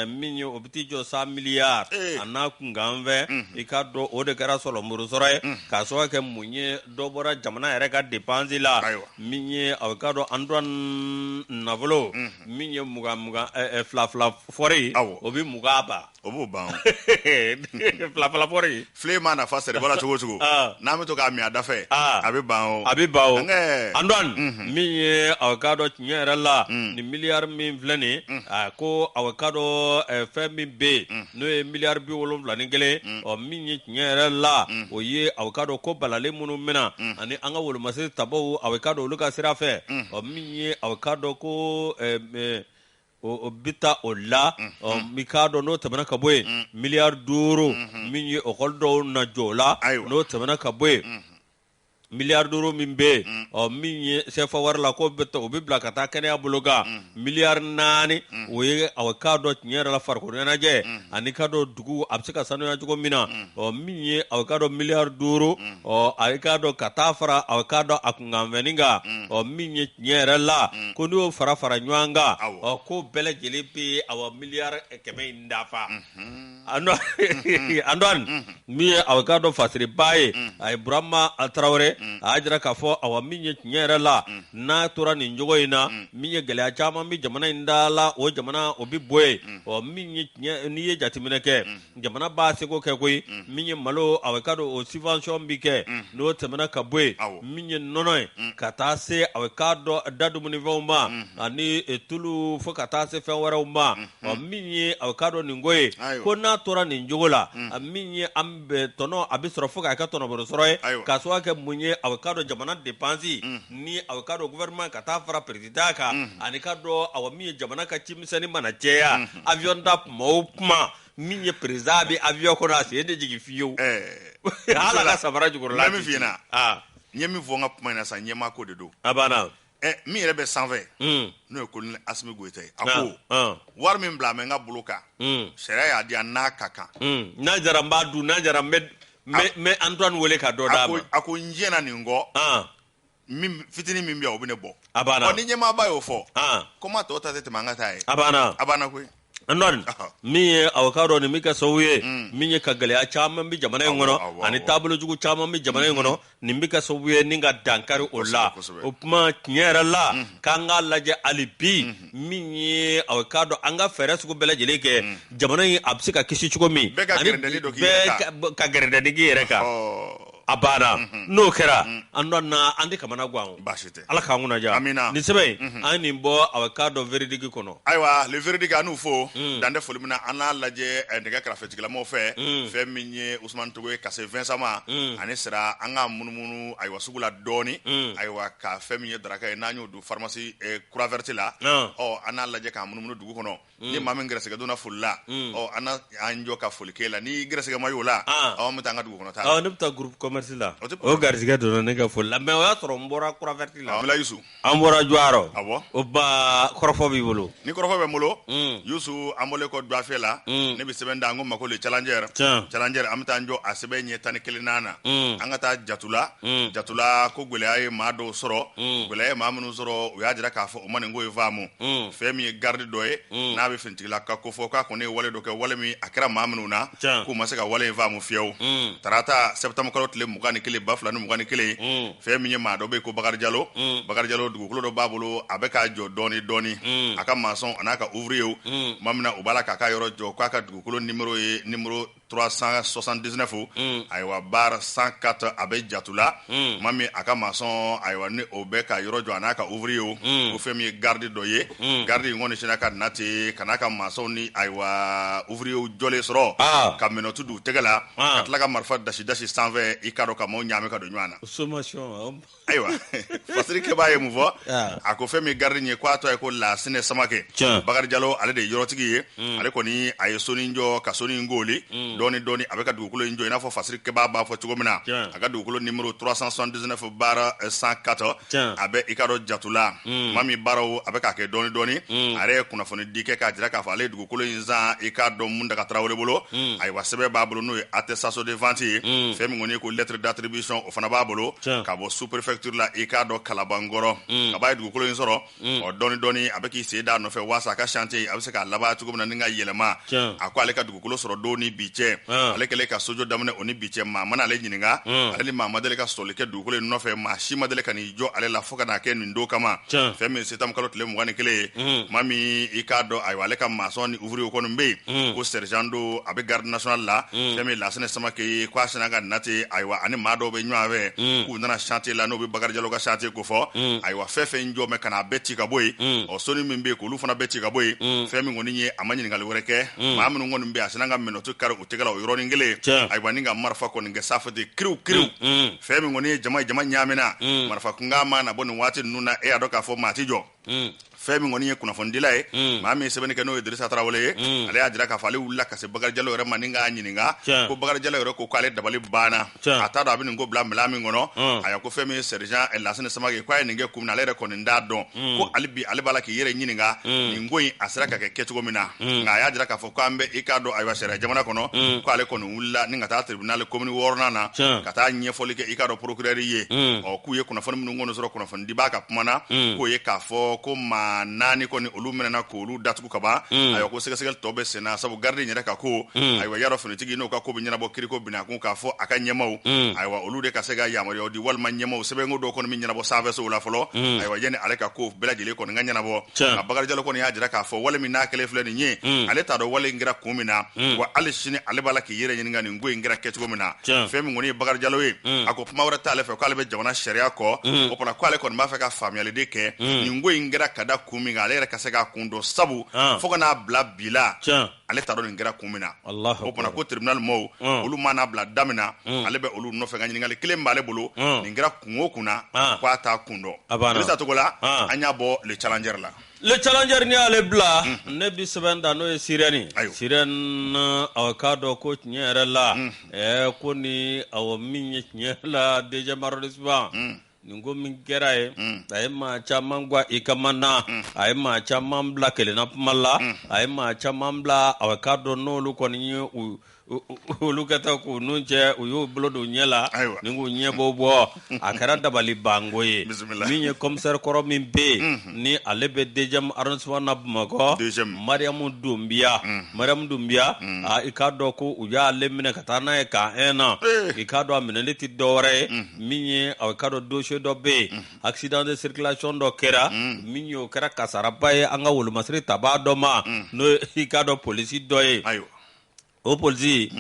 Speaker 2: min ye o bɛ t'i jɔ 100 milliards a n'a kunkan fɛ i ka dɔn o de kɛra sɔrɔmuru sɔrɔ ye k'a sababu kɛ mun ye dɔ bɔra jamana yɛrɛ ka dépense la min ye aw ka dɔn Antoine nafolo min ye fila fɔri o bɛ mugan ba
Speaker 3: o b'o ban
Speaker 2: fila fɔri
Speaker 3: file ma nafa sɛri bala cogo cogo n'an bɛ to k'a min a da fɛ a bɛ ban o
Speaker 2: Antoine min ye aw ka dɔn tiɲɛ yɛrɛ la ni miliyari min filɛ nin ko aw ka dɔn fɛn min bɛ yen n'o ye miliyari 71 min ye tiɲɛ yɛrɛ la o ye aw ka dɔn ko balalen minnu mina ani an ka wolomasiri tabaw aw ka dɔn olu ka sira fɛ min ye aw ka dɔn ko o bɛ taa o la mi k'a dɔn n'o tɛmɛna ka bɔ yen miliyari 5 min ye ekɔli dɔw na jɔ o la n'o tɛmɛna ka bɔ yen miliyari 5 min bɛ yen min ye CFA wari la ko o bɛ bila ka taa kɛnɛya bolo kan miliyari 4 o ye aw k'a dɔn tiɲɛ yɛrɛ la farikolo ɲɛnajɛ ani k'a dɔn dugu a bɛ se ka sanuya cogo min na min ye aw k'a dɔn miliyari 5 a k'a dɔn ka taa fara aw k'a dɔn a kunkanfɛnni kan min ye tiɲɛ yɛrɛ la ko n'i y'o fara ɲɔgɔn kan ko bɛɛ lajɛlen bɛ aw miliyari 100 in dafa Antoine min ye aw k'a dɔn fasiriba ye a ye Burama Tarawele a y'a jira k'a fɔ awa min ye tiɲɛ yɛrɛ la n'a tora nin cogo in na min ye gɛlɛya caman bɛ jamana in da la o jamana o bɛ bɔ yen min ye tiɲɛ n'i ye jateminɛ kɛ jamana b'a seko kɛ koyi min ye malo a bɛ ka don o subvention bi kɛ n'o tɛmɛna ka bɔ yen min ye nɔnɔ ye ka taa se a bɛ k'a dɔn da dumunifɛnw ma ani tulu fo ka taa se fɛn wɛrɛw ma min ye a bɛ k'a dɔn nin ko ye ko n'a tora nin cogo la min ye an bɛ tɔnɔ a bɛ sɔrɔ fo k'a kɛ tɔnɔbɔrɔ sɔrɔ ye k'a sababu kɛ mun ye a bɛ k'a dɔn jamana dépense ni a bɛ k'a dɔn gouvernement ka taa fara président kan ani k'a dɔn awa min ye jamana ka cimisɛnnin mana cɛya avion ta kuma o kuma min ye président bɛ avion kɔnɔ a sen tɛ jigin fiyewu ala ka samara jukɔrɔla
Speaker 3: min f'i ɲɛna n ye min fɔ n ka kuma in na sisan ɲɛmaa ko de don
Speaker 2: a banna
Speaker 3: min yɛrɛ bɛ sanfɛ n'o ye colonel Asimi Goyita ye a ko wari min bila mɛ n ka bolo kan sariya y'a di yan n'a ka kan
Speaker 2: n'a jara n b'a dun n'a jara n bɛ Antoine wele ka dɔ d'a ma
Speaker 3: a ko n jɛna nin kɔ fitinin min bɛ yan o bɛ ne bɔ
Speaker 2: a banna
Speaker 3: ni ɲɛmaaba y'o fɔ ko maa tɔw ta tɛ tɛmɛ an ka taa ye
Speaker 2: a banna
Speaker 3: koyi
Speaker 2: Antoine min ye aw ka dɔn nin min kɛ sababu ye min ye ka gɛlɛya caman bɛ jamana in kɔnɔ ani taabolojugu caman bɛ jamana in kɔnɔ nin bɛ kɛ sababu ye ni ka dankari o la o kuma tiɲɛ yɛrɛ la k'an k'a lajɛ hali bi min ye aw ka dɔn an ka fɛɛrɛ sugu bɛɛ lajɛlen kɛ jamana in a bɛ se ka kisi cogo min
Speaker 3: bɛɛ ka
Speaker 2: gɛrɛndɛli k'i yɛrɛ kan a banna n'o kɛra an tɛ kamana gan
Speaker 3: baasi tɛ
Speaker 2: ala k'an kunnaja nin sɛbɛn in an nin bɔ aw ka dɔn verdict kɔnɔ
Speaker 3: ayiwa le verdict an n'u fo dan tɛ foli min na an n'a lajɛ nɛgɛ kɛrɛfɛtigilamɔgɔw fɛ fɛn min ye Usmane Togo ye ka se Vincent ma ani sera an ka munumunu ayiwa sugu la dɔɔni ayiwa ka fɛn min ye daraka ye n'an y'o don pharmacie Croix Verte la an n'a lajɛ k'an munumunu dugu kɔnɔ ni maa min gɛrɛsɛgɛ donna foli la an jɔ ka foli k'e la ni gɛrɛsɛgɛ ma y'o la an bɛ taa an ka dugu kɔnɔ taa
Speaker 2: ne bɛ taa groupe commerce la o garisɛgɛ donna ne ka foli la mais o y'a sɔrɔ n bɔra Croix Verte la
Speaker 3: an
Speaker 2: bɔra Jɔyɔrɔ
Speaker 3: awɔ
Speaker 2: o ba kɔrɔfɔ b'i bolo
Speaker 3: ni kɔrɔfɔ bɛ n bolo Yusu an bɔlen kɔ Duwafɛ la ne bɛ sɛbɛn da an ko ma ko le challenger an bɛ taa an jɔ a sɛbɛn ɲɛ 11 na an ka taa Jatula ko gɛlɛya ye maa dɔw sɔrɔ gɛlɛya ye maa minnu sɔrɔ u y'a jira k'a fɔ o ma nin ko ye faamu fɛn min ye garde dɔ ye n'a bɛ finitigila ka ko fɔ k'a kɔni ye wale dɔ kɛ wale min a kɛra maa minnu na k'u ma se ka wale in faamu fiyewu tarata septembre kalo tile 21 2021 fɛn min ye maa dɔ bɛ yen ko Bakari Jalo dugukolo dɔ b'a bolo a bɛ k'a jɔ dɔɔni a ka maçon a n'a ka ouvrier maa min na u b'a la k'a ka yɔrɔ jɔ k'a ka dugukolo numéro ye numéro 379 ayiwa bar 104 a bɛ Jatula maa min a ka maçon ayiwa ni o bɛ ka yɔrɔ jɔ a n'a ka ouvrier ko fɛn min ye garde dɔ ye garde in kɔni sinna ka nati ka n'a ka maçon ni ayiwa ouvrier jɔlen sɔrɔ ka menottes d'u tɛgɛ la ka tila ka marifa dasi sanfɛ ikado ka mo nyame ka do nyana
Speaker 2: sommation
Speaker 3: aywa fasiri ke baye mu fo ako femi gardi nye kwato ay ko la sine samake Bakari Jallow ale de yorotigi ye ale ko ni ay soni njo ka soni ngoli doni abeka dukulo njo ina fo fasiri ke ba fo tugomina aga dukulo numéro 379/104 abe ikado jatula mami baro abeka ke doni are kuna foni dike ka jira ka fa ale dukulo inza ikado munda ka trawole bolo ay wasebe babolo no attestation de vente femi ngoni ko lettre d'attribution o fana babolo ka bo sous préfecture la ikado kalabangoro ka bay dukulo insoro o doni abeki seda no fe wasa ka chantier abse ka laba tugomina ninga yelema akwa ale ka dukulo soro doni biche ale kele ka sojo damne oni biche ma mana ale nyininga ale ma madele ka stole ke dukulo no fe ma shi madele kan jo ale la foka na ke ndo kama femi setam kalot le mwani kele mami ikado ay wale ka mason ouvrier ko mbe ko sergendo abe garde national la femi la sene sama ke kwa sinaga nati aywa ani mado be nyawe ku nana chantier la no be Bakari Jallow ka chantier ko fo aywa fefe njo me kana beti ka boy o soni mbe ko lu fana beti ka boy femi ngoni nye amanyi ngal wereke ma amunu ngoni mbe asinaga menoto kar utegala o yoroni ngele aywa ninga marfa ko ninga safade kriu femi ngoni jama nyamena marfa kunga mana boni wati nuna e adoka fo matijo femi ngoni kuna fondila mami sebene ke no Idrissa Traoré ale ajira ka fale wulla ka se Bakari Jallow re maninga nyininga ko Bakari Jallow re ko kale dabali bana ata da bin ngo bla mlami ngono aya ko femi sergent elasene samage kwa ninge kumna le re ko nda don ko alibi alibala ki yere nyininga ngoi asira ka ke ketugo mina nga ya ajira ka fo kambe ikado aywa sere jamana kono ko ale kono wulla ninga ta tribunal commune wornana kata nyefoli ke ikado procureur ye o kuye kuna fon mun ngono soro kuna fon dibaka pumana ko ye ka fo ko ma nani ko ni olu menana ko olu datuku kaba ayo ko segasel tobe sena sabu garde nyere ka ko aywa yaro foni tigi no ka ko binyana bo kiriko bina ko ka fo aka nyemaw aywa olu de ka sega yamari odi wal man nyemaw sebe ngodo ko mi nyana bo save so la folo aywa yene ale ka ko belajile ko nganyana bo Bakari Jallow ko ni ajira ka fo wala mi na kele fleni nye ale ta do wala ngira ko mina wa ale shini ale bala ki yere nyinga ni ngoi ngira ketugo mina femi ngoni Bakari Jallow ako pamawra ta ale fe ko ale be jamana sharia ko o pona ko ale ko ma fe ka family de ke ni ngoi ngira kada kumi ngale re kasega kundo sabu foga na bla bila ale taro ngira kumina o pona ko tribunal mo olu mana bla damina ale be olu no fe ngani ngale kilemba ale bolo ngira kungo kuna kwa ta kundo lisa togola anya bo le challenger ni ale bla ne bi sebenda no sireni awakado ko nyere la ko ni awo minye nyela deja marodisba ningo min kera ye ay ma chaman gwa ikamana ay ma chaman bla kele na pumala ay ma chaman bla awakado no lu koni olu kata ko nunche uyo blodo nyela ningo nyebo bo akara dabali bango ye minye commissaire koro min be ni alebe dejam arrondissement na Bamako Mariam Dumbia a ikado ko uya lemine katana e ka ena ikado amenele ti dore minye awakado dossier do be accident de circulation do kera minyo kera kasara baye anga wolu masri tabado ma no ikado police doye o polisi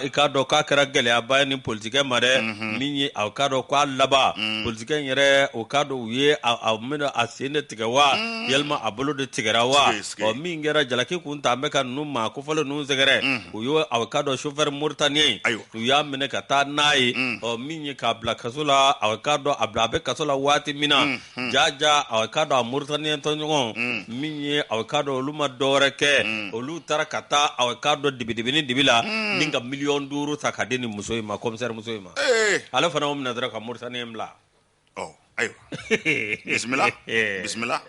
Speaker 3: ikado ka kera gele abani politique mare minye akado kwa laba politique yere o kado uye amena asene tigawa yelma abolo de tigarawa o mingera jalaki kunta meka numa ko folo nu zegere uyo akado chauffeur Mauritanie uya mene kata nai o minye ka bla kasula akado ablabe kasula wati mina jaja akado Mauritanie tonyo minye akado luma doreke olu tarakata akado dibidibini dibila ninga million duru sakadeni musoyima commissaire musoyima ala fana o minadra ka Mauritanie mla ayo bismillah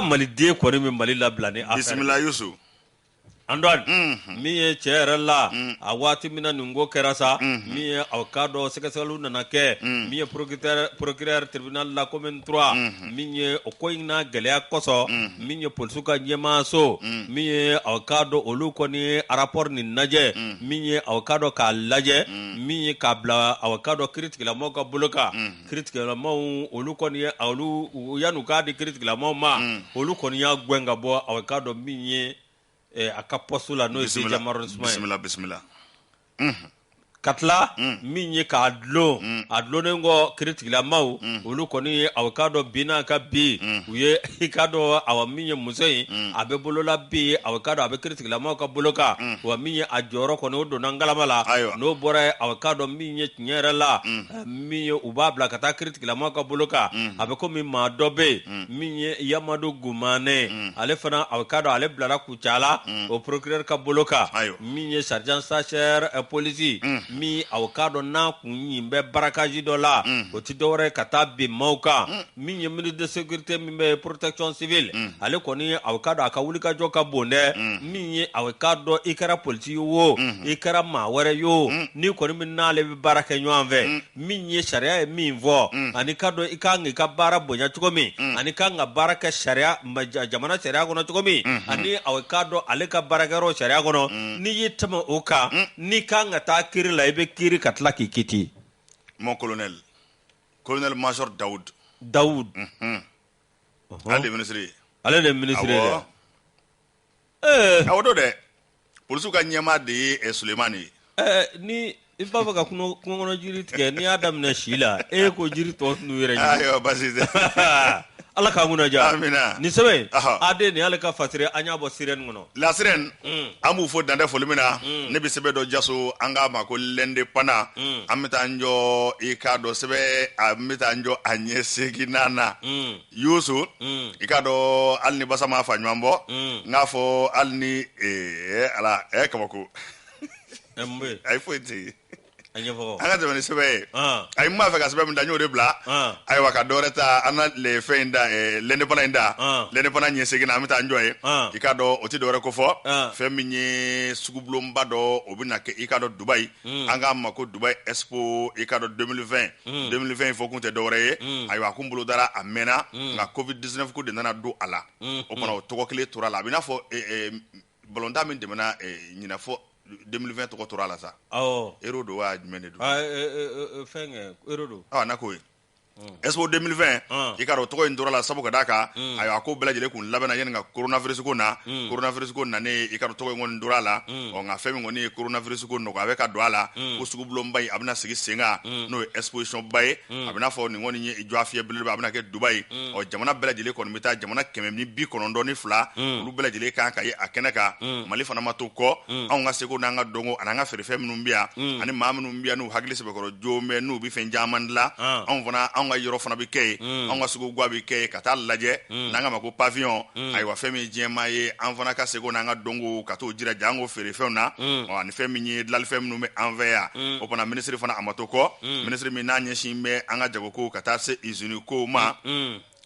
Speaker 3: mali de ko mi mali la blani bismillah Yusu andon mi chere la awati mina nungo kerasa mi awkado sekaselu nanake mi procureur tribunal la commune 3 mi okoyina galea koso mi polsuka nyema so mi awkado oluko ni rapport ni naje mi awkado ka laje mi kabla awkado critique la moka buluka critique la mo oluko ni alu yanu ka di critique la mo ma oluko ni ya gwenga bo awkado mi aka posula no isi jamaro bismillah
Speaker 2: katla min ye ka dlo adlo ngo criticala maw olu koni awkado bina ka bi uye ikado awa min ye musoi abe bolola bi awkado abe criticala maw ka boloka wa min ye ajoro koni odo nangalamala no bora awkado min ye nyere la min ye ubabla kata criticala maw ka boloka abe ko min ma dobe min ye Yamado Gumane ale fana awkado ale blara kuchala o procureur ka boloka min ye sergent Sacher police mi awkado na kunyimbe barakaji dola o ti dore kata be mauka min ye ministre de sécurité min be protection civile ale koni awkado aka wulika joka bonde min ye awkado ikara police wo ikara ma were yo ni koni min na le baraka nyanve min ye sharia e min vo ani kado ikangi ka bara bonya tukomi ani kanga baraka sharia jamana sharia gono tukomi ani awkado ale ka baraka ro sharia gono ni yitama oka ni kanga ta kiri la ibe kiri katla kiti
Speaker 3: mon colonel major Daoud ale de ministre awodo de polisu ka nyema de Sulemani
Speaker 2: ni ifa ka kuno jiri tike ni Adam na Shila ko jiri to nu yere
Speaker 3: ayo baside
Speaker 2: ala ka nguna ja
Speaker 3: amina
Speaker 2: ni sebe ade ni ala ka fatire anya bo siren ngono
Speaker 3: la siren amu fo dande folumina ne bi sebe do jaso anga ma ko lende pana amita njo ikado sebe amita njo anye seginana yusu ikado alni basama fanyambo ngafo alni ala kamako
Speaker 2: embe
Speaker 3: ay foiti
Speaker 2: anyefo
Speaker 3: anga de sebe ay ma fa ka sebe ndanyo de bla ay waka doreta ana le feinda lende pana inda lende pana nyese gina amita njoy ikado oti dore ko fo feminye sugublo mbado obina ke ikado Dubai anga mako Dubai Expo ikado 2020 fo kunte dore ay wa kumbulo dara amena nga covid-19 ko de nana do ala o pana to ko kle turala bina fo bolonda min de mena nyina fo 2020 to ko turala sa erodo wa jumene do
Speaker 2: fenge erodo
Speaker 3: nako Expo 2020 ikaro to ko indora la sabu kadaka ayo ako bela jele kun labana yen nga coronavirus ko na ne ikaro to ko ngon ndora la o nga femi ngoni coronavirus ko no ka do ala ko sugu blom bay abna sigi senga no exposition bay abna fo ni ngoni ni ijwa fie bele abna ke Dubai o jamana bela jele ko mita jamana kemem ni bi ko ndo ni fla lu bela jele kan ka ye akenaka mali fana mato ko on nga sego na nga dongo ananga fere femi numbia ani mamu numbia no hagli sebe ko jome no bi fen jamandla on vona nga yoro fana bi kay nga sugo gwa bi kay kata laje nanga mako pavillon ay wa femi jema ye an fana ka sego nanga dongo kato jira jango fere fena o ni femi ni dal femi no me envers o pana ministre fana amatoko ministre mi nanye shimbe anga jago ko kata se izuni ko ma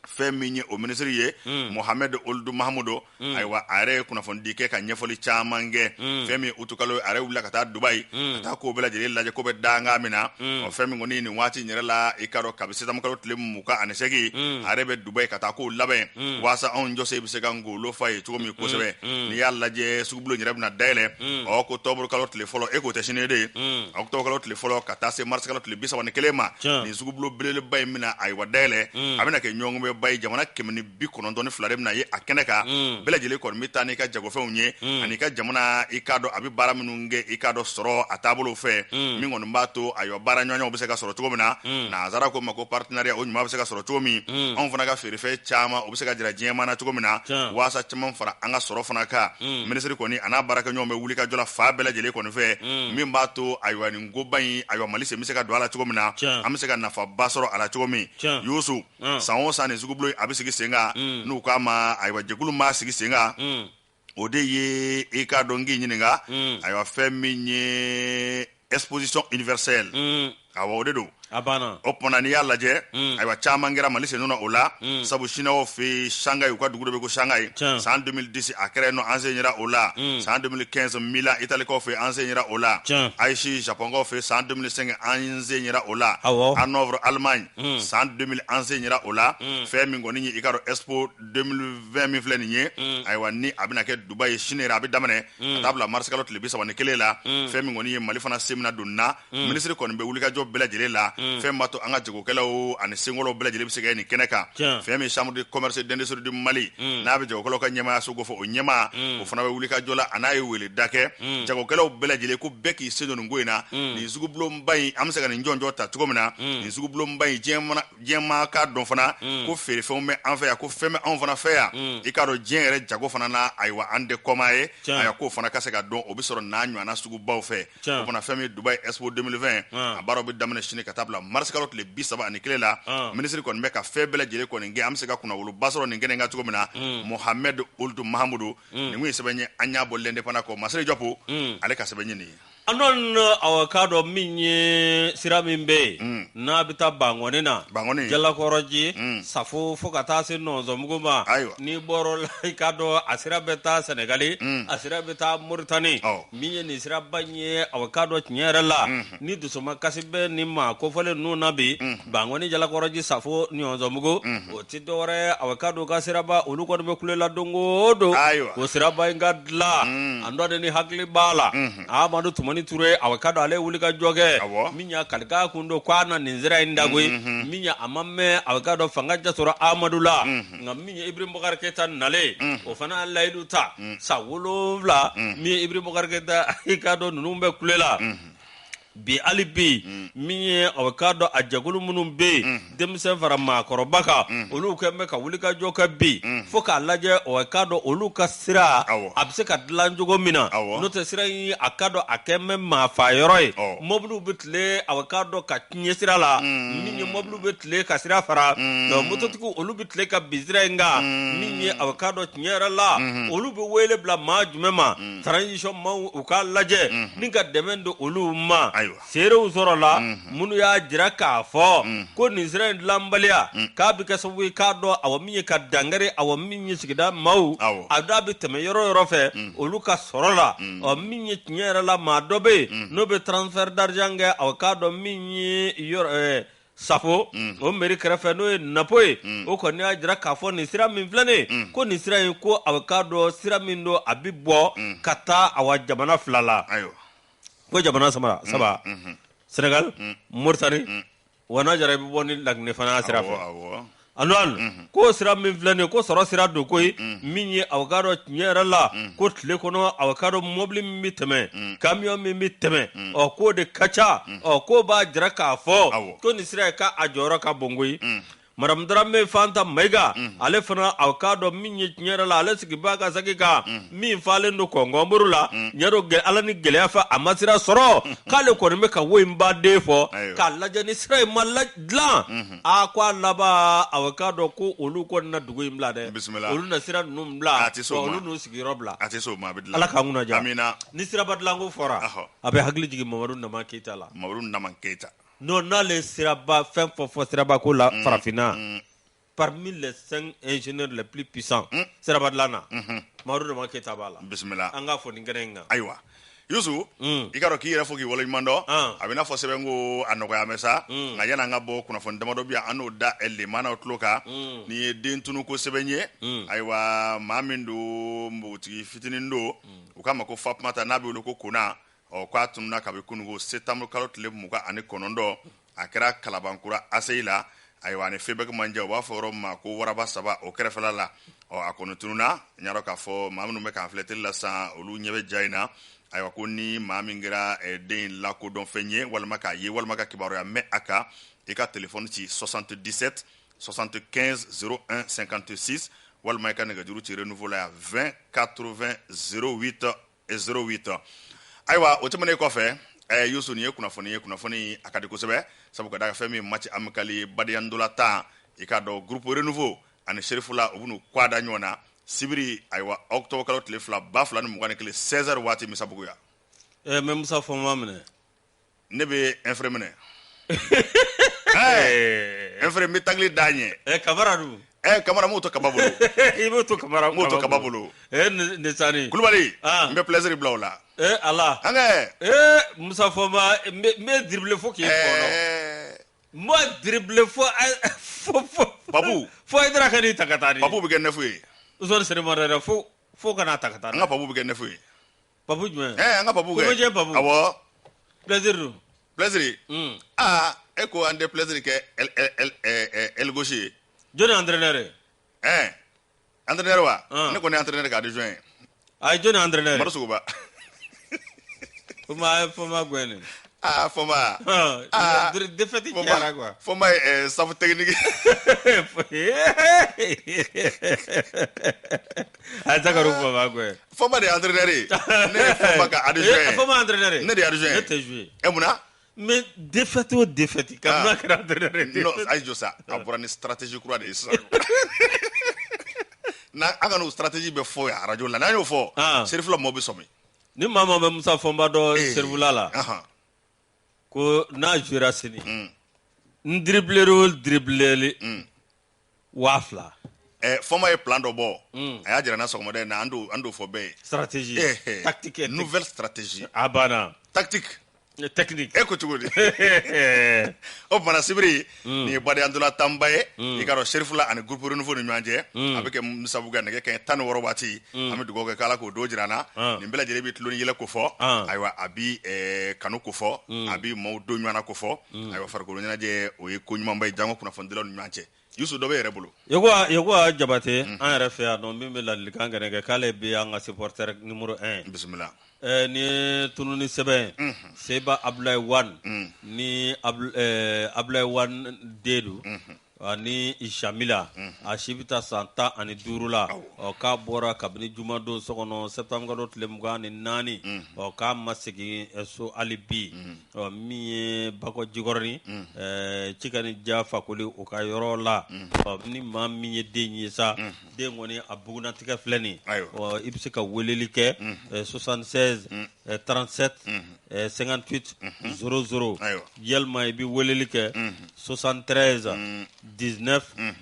Speaker 3: femi o ministre ye Mohamed Ould Mahmoudo aywa are kuna fondike ka nyefoli chamange femi utukalo are wula kata Dubai kata ko bela jeli laje ko be danga mina o femi ngoni ni wati nyerela ikaro kabisita mukalo tule muka anesegi are be Dubai kata ko labe wasa on jose bisega ngolo fay to mi ko sebe ni yalla je sugbulo nyerabna daile o ko tobro kalo tule folo e ko teshine de o ko kalo tule folo kata se mars kalo tule bisa wan kelema ni sugbulo bele bay mina aywa daile amina ke nyongbe bay jamana kemni bi kono doni flarem na ye akeneka bela jele ko mitani ka jago fe unye anika jamana ikado abi bara minunge ikado soro atabolo fe mingon mbato ayo bara nyonyo obise ka soro tugomina na azara ko mako partenariat onyuma obise ka soro tugomi on fana ka fere fe chama obise ka jira jema na tugomina wasa chama fara anga soro fana ka ministre ko ni ana baraka nyome wuli ka jola fa bela jele ko ne fe min mbato ayo ni ngoban ayo malise mise ka doala tugomina amise ka nafa basoro ala tugomi yusu sanwo sane zugublo abisigi senga nu kama aywa jegulu ma sigi senga ode ye ikado ngi nyininga aywa femi nye exposition universelle awa ode do
Speaker 2: abana
Speaker 3: opona ni yalla je aywa chamangera malise nuna ola sabu shina o fi Shanghai ko dugudo be ko Shanghai san 2010 akere no enseignera ola san 2015 Mila Italie ko fi enseignera ola Aichi Japon ko fi san 2005 enseignera ola Hanovre Allemagne san 2000 enseignera ola fe mi ngoni ni ikaro Expo 2020 mi fleni ni aywa ni abina ke Dubai shinera abi damane tabla mars kalot le bisa wan kelela fe mi ngoni Mali fana semina donna ministre ko be wulika radio bɛɛ lajɛlen la fɛn b'a to an ka jagokɛlaw ani senkɔrɔw bɛɛ lajɛlen bɛ se ka ye nin kɛnɛ kan fɛn min chambre de commerce d'industrie du Mali n'a bɛ jagokɛlaw ka ɲɛmaaya so ko fɔ o ɲɛmaa o fana bɛ wuli ka jɔ la a n'a ye wele da kɛ jagokɛlaw bɛɛ lajɛlen ko bɛɛ k'i sen don nin ko in na nin sugubulonba in an bɛ se ka nin jɔnjɔ ta cogo min na nin sugubulonba in diɲɛmaa k'a dɔn fana ko feerefɛnw bɛ an fɛ yan ko fɛn bɛ anw fana fɛ yan i k'a dɔn diɲɛ yɛrɛ jago fana na ayiwa an de kɔma ye ayiwa k'o fana ka se ka dɔn o bɛ sɔrɔ n'a ɲɔgɔnna sugubaw fɛ o fana fɛn min Dubai Expo 2020 a baaraw bɛ daminɛ sini ka taa bila mars kalo tile 31 la minisiri kɔni bɛ ka fɛn bɛɛ lajɛlen kɔni kɛ an bɛ se ka kunnawoloba sɔrɔ nin kɛnɛ in kan cogo min na Mohamed Ould Mahamudu nin kun ye sɛbɛn ye an y'a bɔ l'indépendant kɔ Masire Jɔpo ale ka sɛbɛn ye nin ye
Speaker 2: anon awa kado min ye sira min be n'a bɛ taa Bangɔni na Jalakɔrɔji Safo fo ka taa se Nɔnzɔnbugu ma ni bɔrɔ la i ka dɔn a sira bɛ taa Senegali a sira bɛ taa Mauritanie min ye nin siraba ye awa kado tiɲɛ yɛrɛ la ni dusuma kasi bɛ nin ma kofɔlen ninnu na bi Bangɔni Jalakɔrɔji Safo Nɔnzɔnbugu o ti dɔwɛrɛ awa kado ka siraba olu kɔni bɛ kulela don o don o siraba in ka dilan an dɔ de ni hakili b'a la Amadu Tumani Ture awa kado ale wuli ka jɔ kɛ min ya kalika kun don k'a na nin sira in dagoye min ya a ma mɛn awa kado fanga ja sɔrɔ Amadu la nka min ye Ibrahim Boubacar Keita nale o fana layidu ta sa 7 min ye Ibrahim Boubacar Keita i ka dɔn ninnu bɛ kulela bi hali bi min ye aw ka dɔn a jɛkulu minnu bɛ yen denmisɛn fara maakɔrɔba kan olu kɛn bɛ ka wuli ka jɔ kɛ bi fo k'a lajɛ aw ka dɔn olu ka sira a bɛ se ka dilan cogo min na n'o tɛ sira in a ka dɔn a kɛn bɛ maafa yɔrɔ ye mɔbiliw bɛ tile aw ka dɔn ka tiɲɛ sira la min ye mɔbiliw bɛ tile ka sira fara mototigiw olu bɛ tile ka bin sira in kan min ye aw ka dɔn tiɲɛ yɛrɛ la olu bɛ wele bila maa jumɛn ma transition maaw u k'a lajɛ ni ka dɛmɛ don olu ma seerew sɔrɔ la minnu y'a jira k'a fɔ ko nin sira in dilanbaliya k'a bɛ kɛ sababu ye k'a dɔn awɔ min ye ka dangari awɔ min ye sigida maaw a da bɛ tɛmɛ yɔrɔ yɔrɔ fɛ olu ka sɔrɔ la min ye tiɲɛ yɛrɛ la maa dɔ bɛ yen n'o bɛ transfert d'argent kɛ awɔ k'a dɔn min ye yɔrɔ Safo o mairie kɛrɛfɛ n'o ye Napo ye o kɔni y'a jira k'a fɔ nin sira min filɛ ko nin sira in ko awɔ k'a dɔn sira min don a bɛ bɔ ka taa awɔ jamana 2 la ko jamana saba Senegal Mauritanie wana jara bi bɔ ni Laginɛ fana sira fɛ anon ko sira min filɛ nin ko sɔrɔ sira don koyi min ye aw ka dɔn tiɲɛ yɛrɛ la ko tile kɔnɔ aw ka dɔn mobili min bɛ tɛmɛ camion min bɛ tɛmɛ k'o de ka ca k'o b'a jira k'a fɔ ko nin sira ye k'a jɔyɔrɔ ka bon koyi Madame Dramé Fanta Maïga ale fana aw ka dɔn min ye tiɲɛ yɛrɛ la ale sigibaa ka saki kan min falen don kɔngɔnburu la ɲɛ dɔn ala ni gɛlɛya fɛ a ma sira sɔrɔ k'ale kɔni bɛ ka wo in baden fɔ k'a lajɛ ni sira in ma dilan a ko a laban aw ka dɔn ko olu kɔni na dugu in bila dɛ olu na sira ninnu bila olu n'u sigiyɔrɔ bila ala k'an kunna ja ni siraba dilanko fɔra a bɛ hakili jigin Mamadu Nama Keita la non n'ale siraba fɛn fɔ siraba ko la farafinna parmi les 5 ingénieurs les plus puissants siraba dilan na Mamadu Nama Keita b'a la bisimila an k'a fɔ nin kɛnɛ in kan
Speaker 3: ayiwa Yusu i ka dɔn k'i yɛrɛ fɔ k'i waleɲuman dɔn a bɛ n'a fɔ sɛbɛn ko a nɔgɔyamɛ sa nka yanni an ka bɔ kunnafoni damadɔ bɛ yan an n'o da lemanaw tulo kan nin ye den tunu ko sɛbɛn ye ayiwa maa min don npogotigi fitinin don u k'a ma ko Fatumata n'a bɛ wele ko Kona k'a tununa kabi kunungo septembre kalo tile 29 a kɛra Kalabankura ACI la ayiwa ani Febek Manje u b'a fɔ yɔrɔ ma ko Waraba 3 o kɛrɛfɛla la a kɔni tununa n y'a dɔn k'a fɔ maa minnu bɛ k'an filɛ teli la sisan olu ɲɛ bɛ ja in na ayiwa ko ni maa min kɛra den in lakodɔn fɛn ye walima k'a ye walima ka kibaruya mɛn a kan i ka telefɔni ci 77 75 01 56 walima i ka nɛgɛjuru ci renouveau la 20 80 08 et 08 ayiwa o tɛmɛnen kɔfɛ Yusu nin ye kunnafoni a ka di kosɛbɛ sabu ka da fɛn min match amical Badiyandola 10 i ka dɔn groupe renouveau ani Serifula u b'u kɔ da ɲɔgɔn na sibiri ayiwa octobre kalo tile 2021 16h waati Misabugu ya
Speaker 2: mɛ Musa fɔ ma minɛ
Speaker 3: ne bɛ infrɛ minɛ infrɛ bɛ tagli da ɲɛ
Speaker 2: kabara dun
Speaker 3: kamara m'o to kaba bolo
Speaker 2: i b'o to kamara
Speaker 3: m'o to kaba bolo
Speaker 2: ne sani
Speaker 3: Kulubali n bɛ plaisir bila o la
Speaker 2: ala
Speaker 3: an kɛ
Speaker 2: Musa fɔ ma n bɛ dribble fo k'i fɔlɔ moi dribble fo
Speaker 3: Papu
Speaker 2: fo i dara ka n'i ta ka taa
Speaker 3: Papu bɛ kɛ nefu ye
Speaker 2: Usman Senema dɛ fo kana ta ka taa
Speaker 3: an ka Papu bɛ kɛ nefu ye
Speaker 2: Papu jumɛn
Speaker 3: an ka Papu kɛ
Speaker 2: ko Papu
Speaker 3: awɔ
Speaker 2: plaisir
Speaker 3: plaisir e ko ande plaisir ke el gaucher
Speaker 2: joni entraîneur
Speaker 3: entraîneur wa ne ko ne entraîneur ka adjoint
Speaker 2: ay joni entraîneur
Speaker 3: mar suba
Speaker 2: foma gwene
Speaker 3: foma
Speaker 2: défaite kiara quoi
Speaker 3: foma staff technique
Speaker 2: azakaru foma gwe
Speaker 3: foma de entraîneur ne foma ka adjoint
Speaker 2: foma entraîneur
Speaker 3: ne de adjoint
Speaker 2: ne te jouer
Speaker 3: muna
Speaker 2: mais défaite ou défaite comme na ka entraîneur
Speaker 3: non ay josa abura ni stratégie croix de ça na anga no stratégie be fo ya radio la na yo fo serif la mo be somi
Speaker 2: ni mama be Musa Fomba do servulala ko na jura sini dribbler wafla
Speaker 3: Foma e plan do bo aya jira na sokomo na ando fo be
Speaker 2: stratégie tactique
Speaker 3: nouvelle stratégie
Speaker 2: abana
Speaker 3: tactique
Speaker 2: technique
Speaker 3: ko tugudi o bana sibiri ni bade andula tambaye ikaro sherifula ani groupe renouveau ni nyanje abeke musabuga nege ken tan woro wati ami dugo ke kala ko do jirana ni bela jere bi tloni yele ko fo aywa abi kanu ko fo abi mo do nyana ko fo aywa farko nyana je o e ko nyuma mbay jango kuna fondelo nyanje yusu do be rebulu
Speaker 2: yego jabate an refe a non bimbe la likan gane kale bi an supporter numéro 1
Speaker 3: bismillah
Speaker 2: ni tununi sebe seba Abdoulaye Wan ni Abdoulaye Wan dedu ani Ishamila a shibita santa ani durula o ka bora kabini jumado sokono septembre do tlemga ni nani o ka masigi so alibi o mi bako jigorni cikani jafa kuli o ka yoro la o ni ma mi denyi sa de ngoni abuguna tika fleni o ibsika weleli ke 76 37 58 00 yelma bi weleli ke 73 19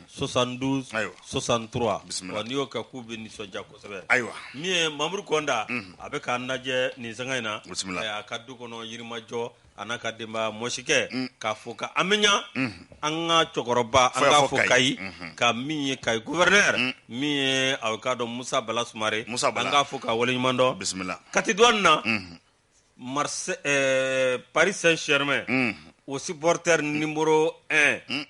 Speaker 2: 72 63 wani yo ka ku bi ni soja ko sebe
Speaker 3: aywa
Speaker 2: mi mamru konda abe ka naje ni zangaina ya kaddu kono yirma jo anaka demba moshike ka foka amenya anga chokoroba anga fokai ka mi kai gouverneur mi awkado Musa Balasumare anga foka wole mando
Speaker 3: bismillah
Speaker 2: kati douane Paris Saint-Germain au supporter numéro 1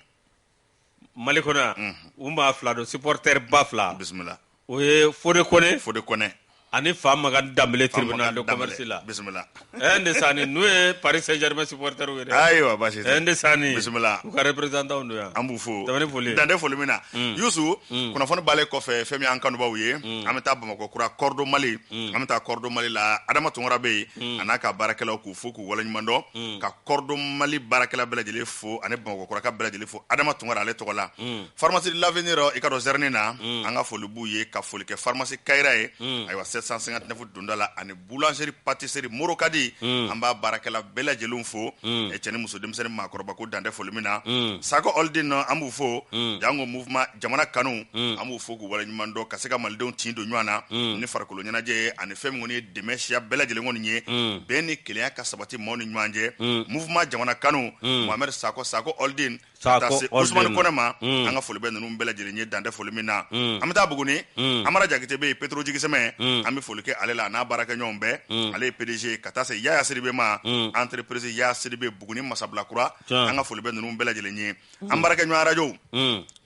Speaker 2: Malikona umba flado supporter bafla
Speaker 3: bismillah
Speaker 2: o fode kone ani fa magan damle tribunal de commerce la
Speaker 3: bismillah
Speaker 2: ende sani nous Paris Saint-Germain supporter o
Speaker 3: aywa bashi
Speaker 2: ende sani
Speaker 3: bismillah
Speaker 2: ko représentant on ya
Speaker 3: ambu fo
Speaker 2: dande
Speaker 3: foli mina yusu kuna fone bale ko fe femi an kanu bawye ameta bamako kura cordo mali ameta cordo mali la adama tungara be anaka barakela ku fo ku wala nyimando ka cordo mali barakela bela jele fo ane bamako kura ka bela jele fo adama tungara ale tokola pharmacie de l'avenir ikado zernina anga foli buye ka foli ke pharmacie kaira e aywa 759 dondala ani boulangerie pâtisserie morokadi amba barakela bela jelum fo e chene muso demsene makoroba ko dande folimina sako oldin ambu fo jango mouvement jamana kanu ambu fo ko wala nyimando kaseka maldon tindo nywana ni farkolo nyana je ani fem ngoni demesia bela jele ngoni nye beni kliya ka sabati moni nywanje mouvement jamana kanu Mohamed sako oldin tase Ousmane Konema anga folibe nunu bela jele nye dande folimina amita buguni amara jagite be petro jigiseme ami folike alela na baraka nyombe ale PDG katase Yaya Sidibe ma entreprise Yaya Sidibe buguni masabla kura anga folibe nunu bela jele nye ambaraka nyu radio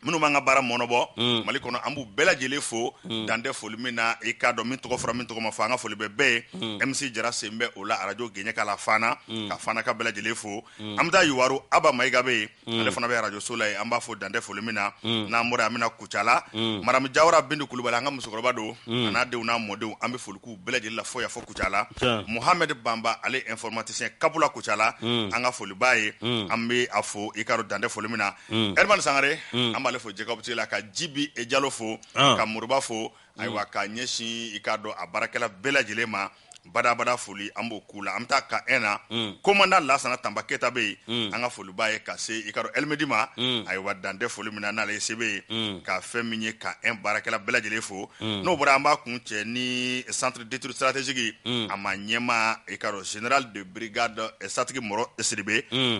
Speaker 3: minu manga bara monobo malikono ambu bela jele fo dande folimina e kado min to fora min to ma fanga folibe be MC Jara Sembe ola radio genye kala fana ka fana ka bela jele fo amta yuwaru aba maiga be ale fana be radio solay amba fo dande folimina na mura amina kuchala maram jawra bindu kulubala anga musokoroba do ana de una modu ambe folku bela jele la fo ya fo kuchala Mohamed Bamba ale informaticien kapula kuchala anga folibaye ambe afo e kado dande folimina Herman Sangare amba le fo Jacob Tila ka jibi e jalo fo ka muruba fo aywa ka nyeshi ikado abarakela bela jilema bada foli ambo kula amta ka ena commandant Lassana Tambaketa be anga foli baye ka se ikado elmedima aywa dande foli mina na le sebe ka feminye ka barakela bela jile fo no bora amba kunche ni centre d'études stratégiques amanyema ikado général de brigade stratégique moro SDB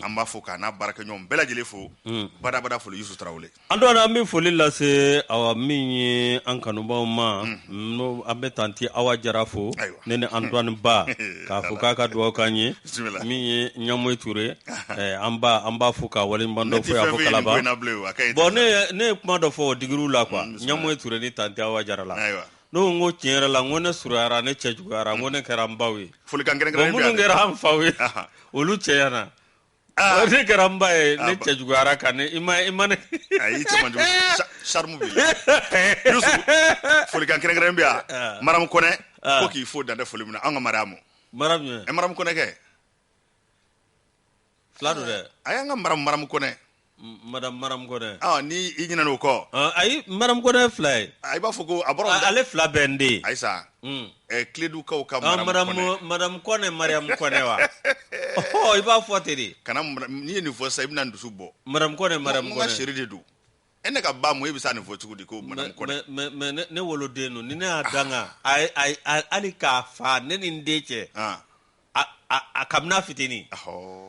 Speaker 3: amba fo kana baraka nyom bela jile fo bada foli Youssou Traoré
Speaker 2: ando na mi foli la se awa minye ankanu ba ma no abetanti awa jarafo nene ando Antoine Ba ka fuka ka duwa kanye mi Nyamoy Touré amba fuka wali mbando fo ya fukala ba bon ne kuma do fo digiru la quoi Nyamoy Touré ni tante awa jarala no ngo tiere la ngone surara ne chejugara ngone karambawi
Speaker 3: fuli kan gere
Speaker 2: mo ngera am fawi olu cheyana ne karamba ne chejugara kan imane
Speaker 3: ay chamandu charmu bi yusu fuli kan gere mbia maram kone ko ki fo dande fuli muna anga maramu maram kone ke
Speaker 2: flado de
Speaker 3: ayanga maram kone
Speaker 2: maram kone
Speaker 3: ni inyina no ko
Speaker 2: ay maram kone fly
Speaker 3: ay ba fugo aboro
Speaker 2: ale fla bende
Speaker 3: ay sa kledu ko ka
Speaker 2: maram kone mariam kone wa iba foteri
Speaker 3: kana ni ni fo sa ibna ndusu bo
Speaker 2: maram kone
Speaker 3: nga shiri de du ene ka ba mu ebisa ni fo tugu de ko maram kone
Speaker 2: ne wolo de no ni na adanga ay ali ka fa ne ni ndeche a kamna fitini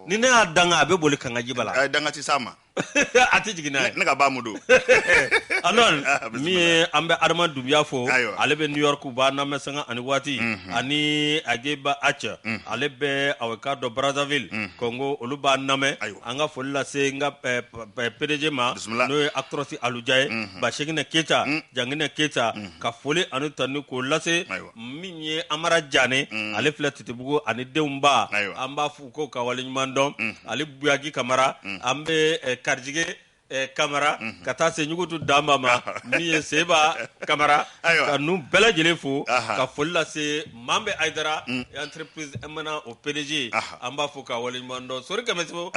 Speaker 2: ni ne adanga be boli kanga jibala
Speaker 3: ay danga ti sama
Speaker 2: ati jigina
Speaker 3: ne ka ba mu do
Speaker 2: anon mi ambe arma dubya fo ale be New York ba na mesanga ani wati ani ageba acha ale be awekado Brazzaville Congo oluba name anga folla se nga PDG ma no actrosi alujaye ba shegina kecha jangina kecha ka fole anu tanu ko lase minye amara jane ale flatiti bugo ani deumba amba fu ko kawali mandom ale buyagi kamara ambe karjige kamara kata se nyugutu damba ma mi seba kamara kanu bela jele fu ka folla se mambe aidara entreprise emana au PDG amba fu ka wali mando sori kameso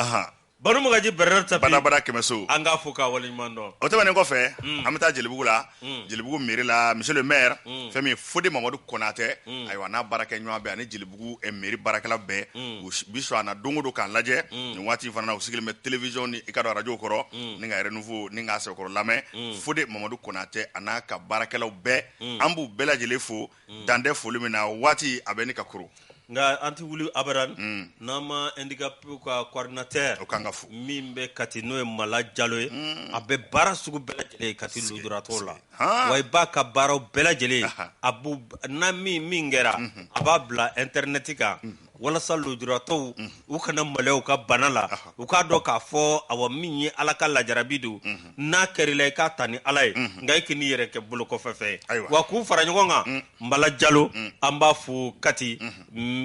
Speaker 2: banu magaji berer tapi
Speaker 3: bana kemeso
Speaker 2: anga fu ka wali mando
Speaker 3: o tebane ko fe amata jelibugu la jelibugu mairie la monsieur le maire femi Fode Mamadou Konate aywa na baraka nywa be ani jelibugu e mairie barakala be biso ana dongodo kan laje ni wati fana na usigil me television ni ikado radio koro ni nga renouveau ni nga se koro lame Fode Mamadou Konate ana ka barakala be ambu bela jelefo dande folumina wati abeni ka kuru
Speaker 2: nga anti wuli abadan nama handicap ka coordinateur mimbe kati no mala jaloe abe bara sugu bela jele kati luduratola way ba ka baro bela jele abu na mingera ababla internetika wala sallu durato u kana malew ka banala u ka do ka fo awa minyi alaka la jarabidu na kerile ka tani alay ngai kini yere ke bulu ko fefe wa ku faranyo nga mbala jalo amba fu kati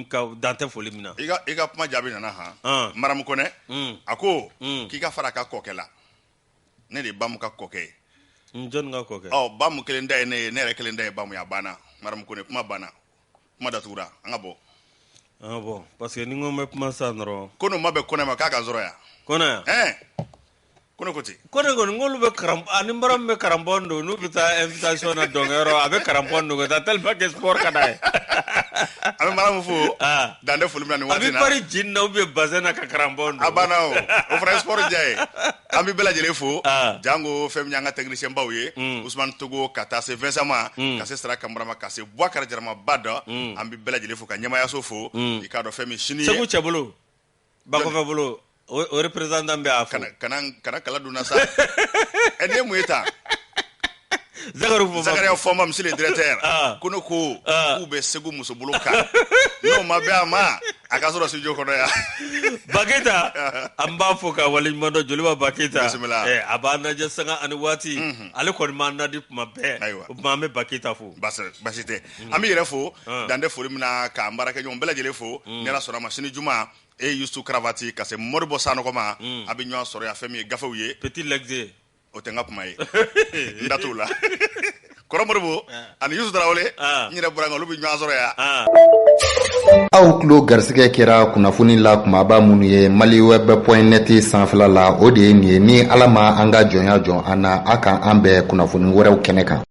Speaker 2: ka dante fo limina
Speaker 3: iga puma jabi na ha maram ko ne ako ki ka fara ka kokela ne de bam ka koke
Speaker 2: njon nga koke
Speaker 3: bam kelen day ne re kelen day bam ya bana maram ko ne kuma bana kuma datura anga bo
Speaker 2: bon parce que ningo me pmansa nro
Speaker 3: kono mabe kone ma kaka zoro ya
Speaker 2: kona
Speaker 3: kono koti
Speaker 2: kono ngolu be karam ani mbaram be karambondo nu bita invitation na dongero abe karambondo ko ta tellement que sport kadai
Speaker 3: abe maram fu dande fulumna ni watina
Speaker 2: abi pari jinna ube bazena ka karambondo
Speaker 3: abana o fra sport jay ami bela jele fu jango fem nyanga technicien bawye Ousmane Togo kata se Vincent ka se stra kambrama ka se Boakar Jarama bada ambi bela jele fu ka nyama ya sofo ikado femi shini
Speaker 2: segu chabulu bako fa bulu o representant be afu
Speaker 3: kana kala duna sa ene mueta
Speaker 2: Zakaria
Speaker 3: forma monsieur le directeur kono ko ube segu muso buluka no mabe ama akasoro studio kono ya
Speaker 2: baketa amba foka wali mando joliba baketa abana jasanga ani wati ale kon manna di mabe mame baketa fu
Speaker 3: basite ami refo dande folimna ka mbaraka nyon bela jele fo nera sora machine juma e yusu cravati kase morbo sano koma abi nyon soro ya femi gafawye
Speaker 2: petit lexe
Speaker 3: otenga pumaye ndatula koromorbo ani yusu drawle nyira buranga lubi nyon soro ya
Speaker 1: aw tulo garsɛgɛ kɛra kunnafoni la kumaba minnu ye maliweb.net sanfɛla la o de ye nin ye ni ala ma an ka jɔnya jɔn an na a kan an bɛɛ kunnafoni wɛrɛw kɛnɛ kan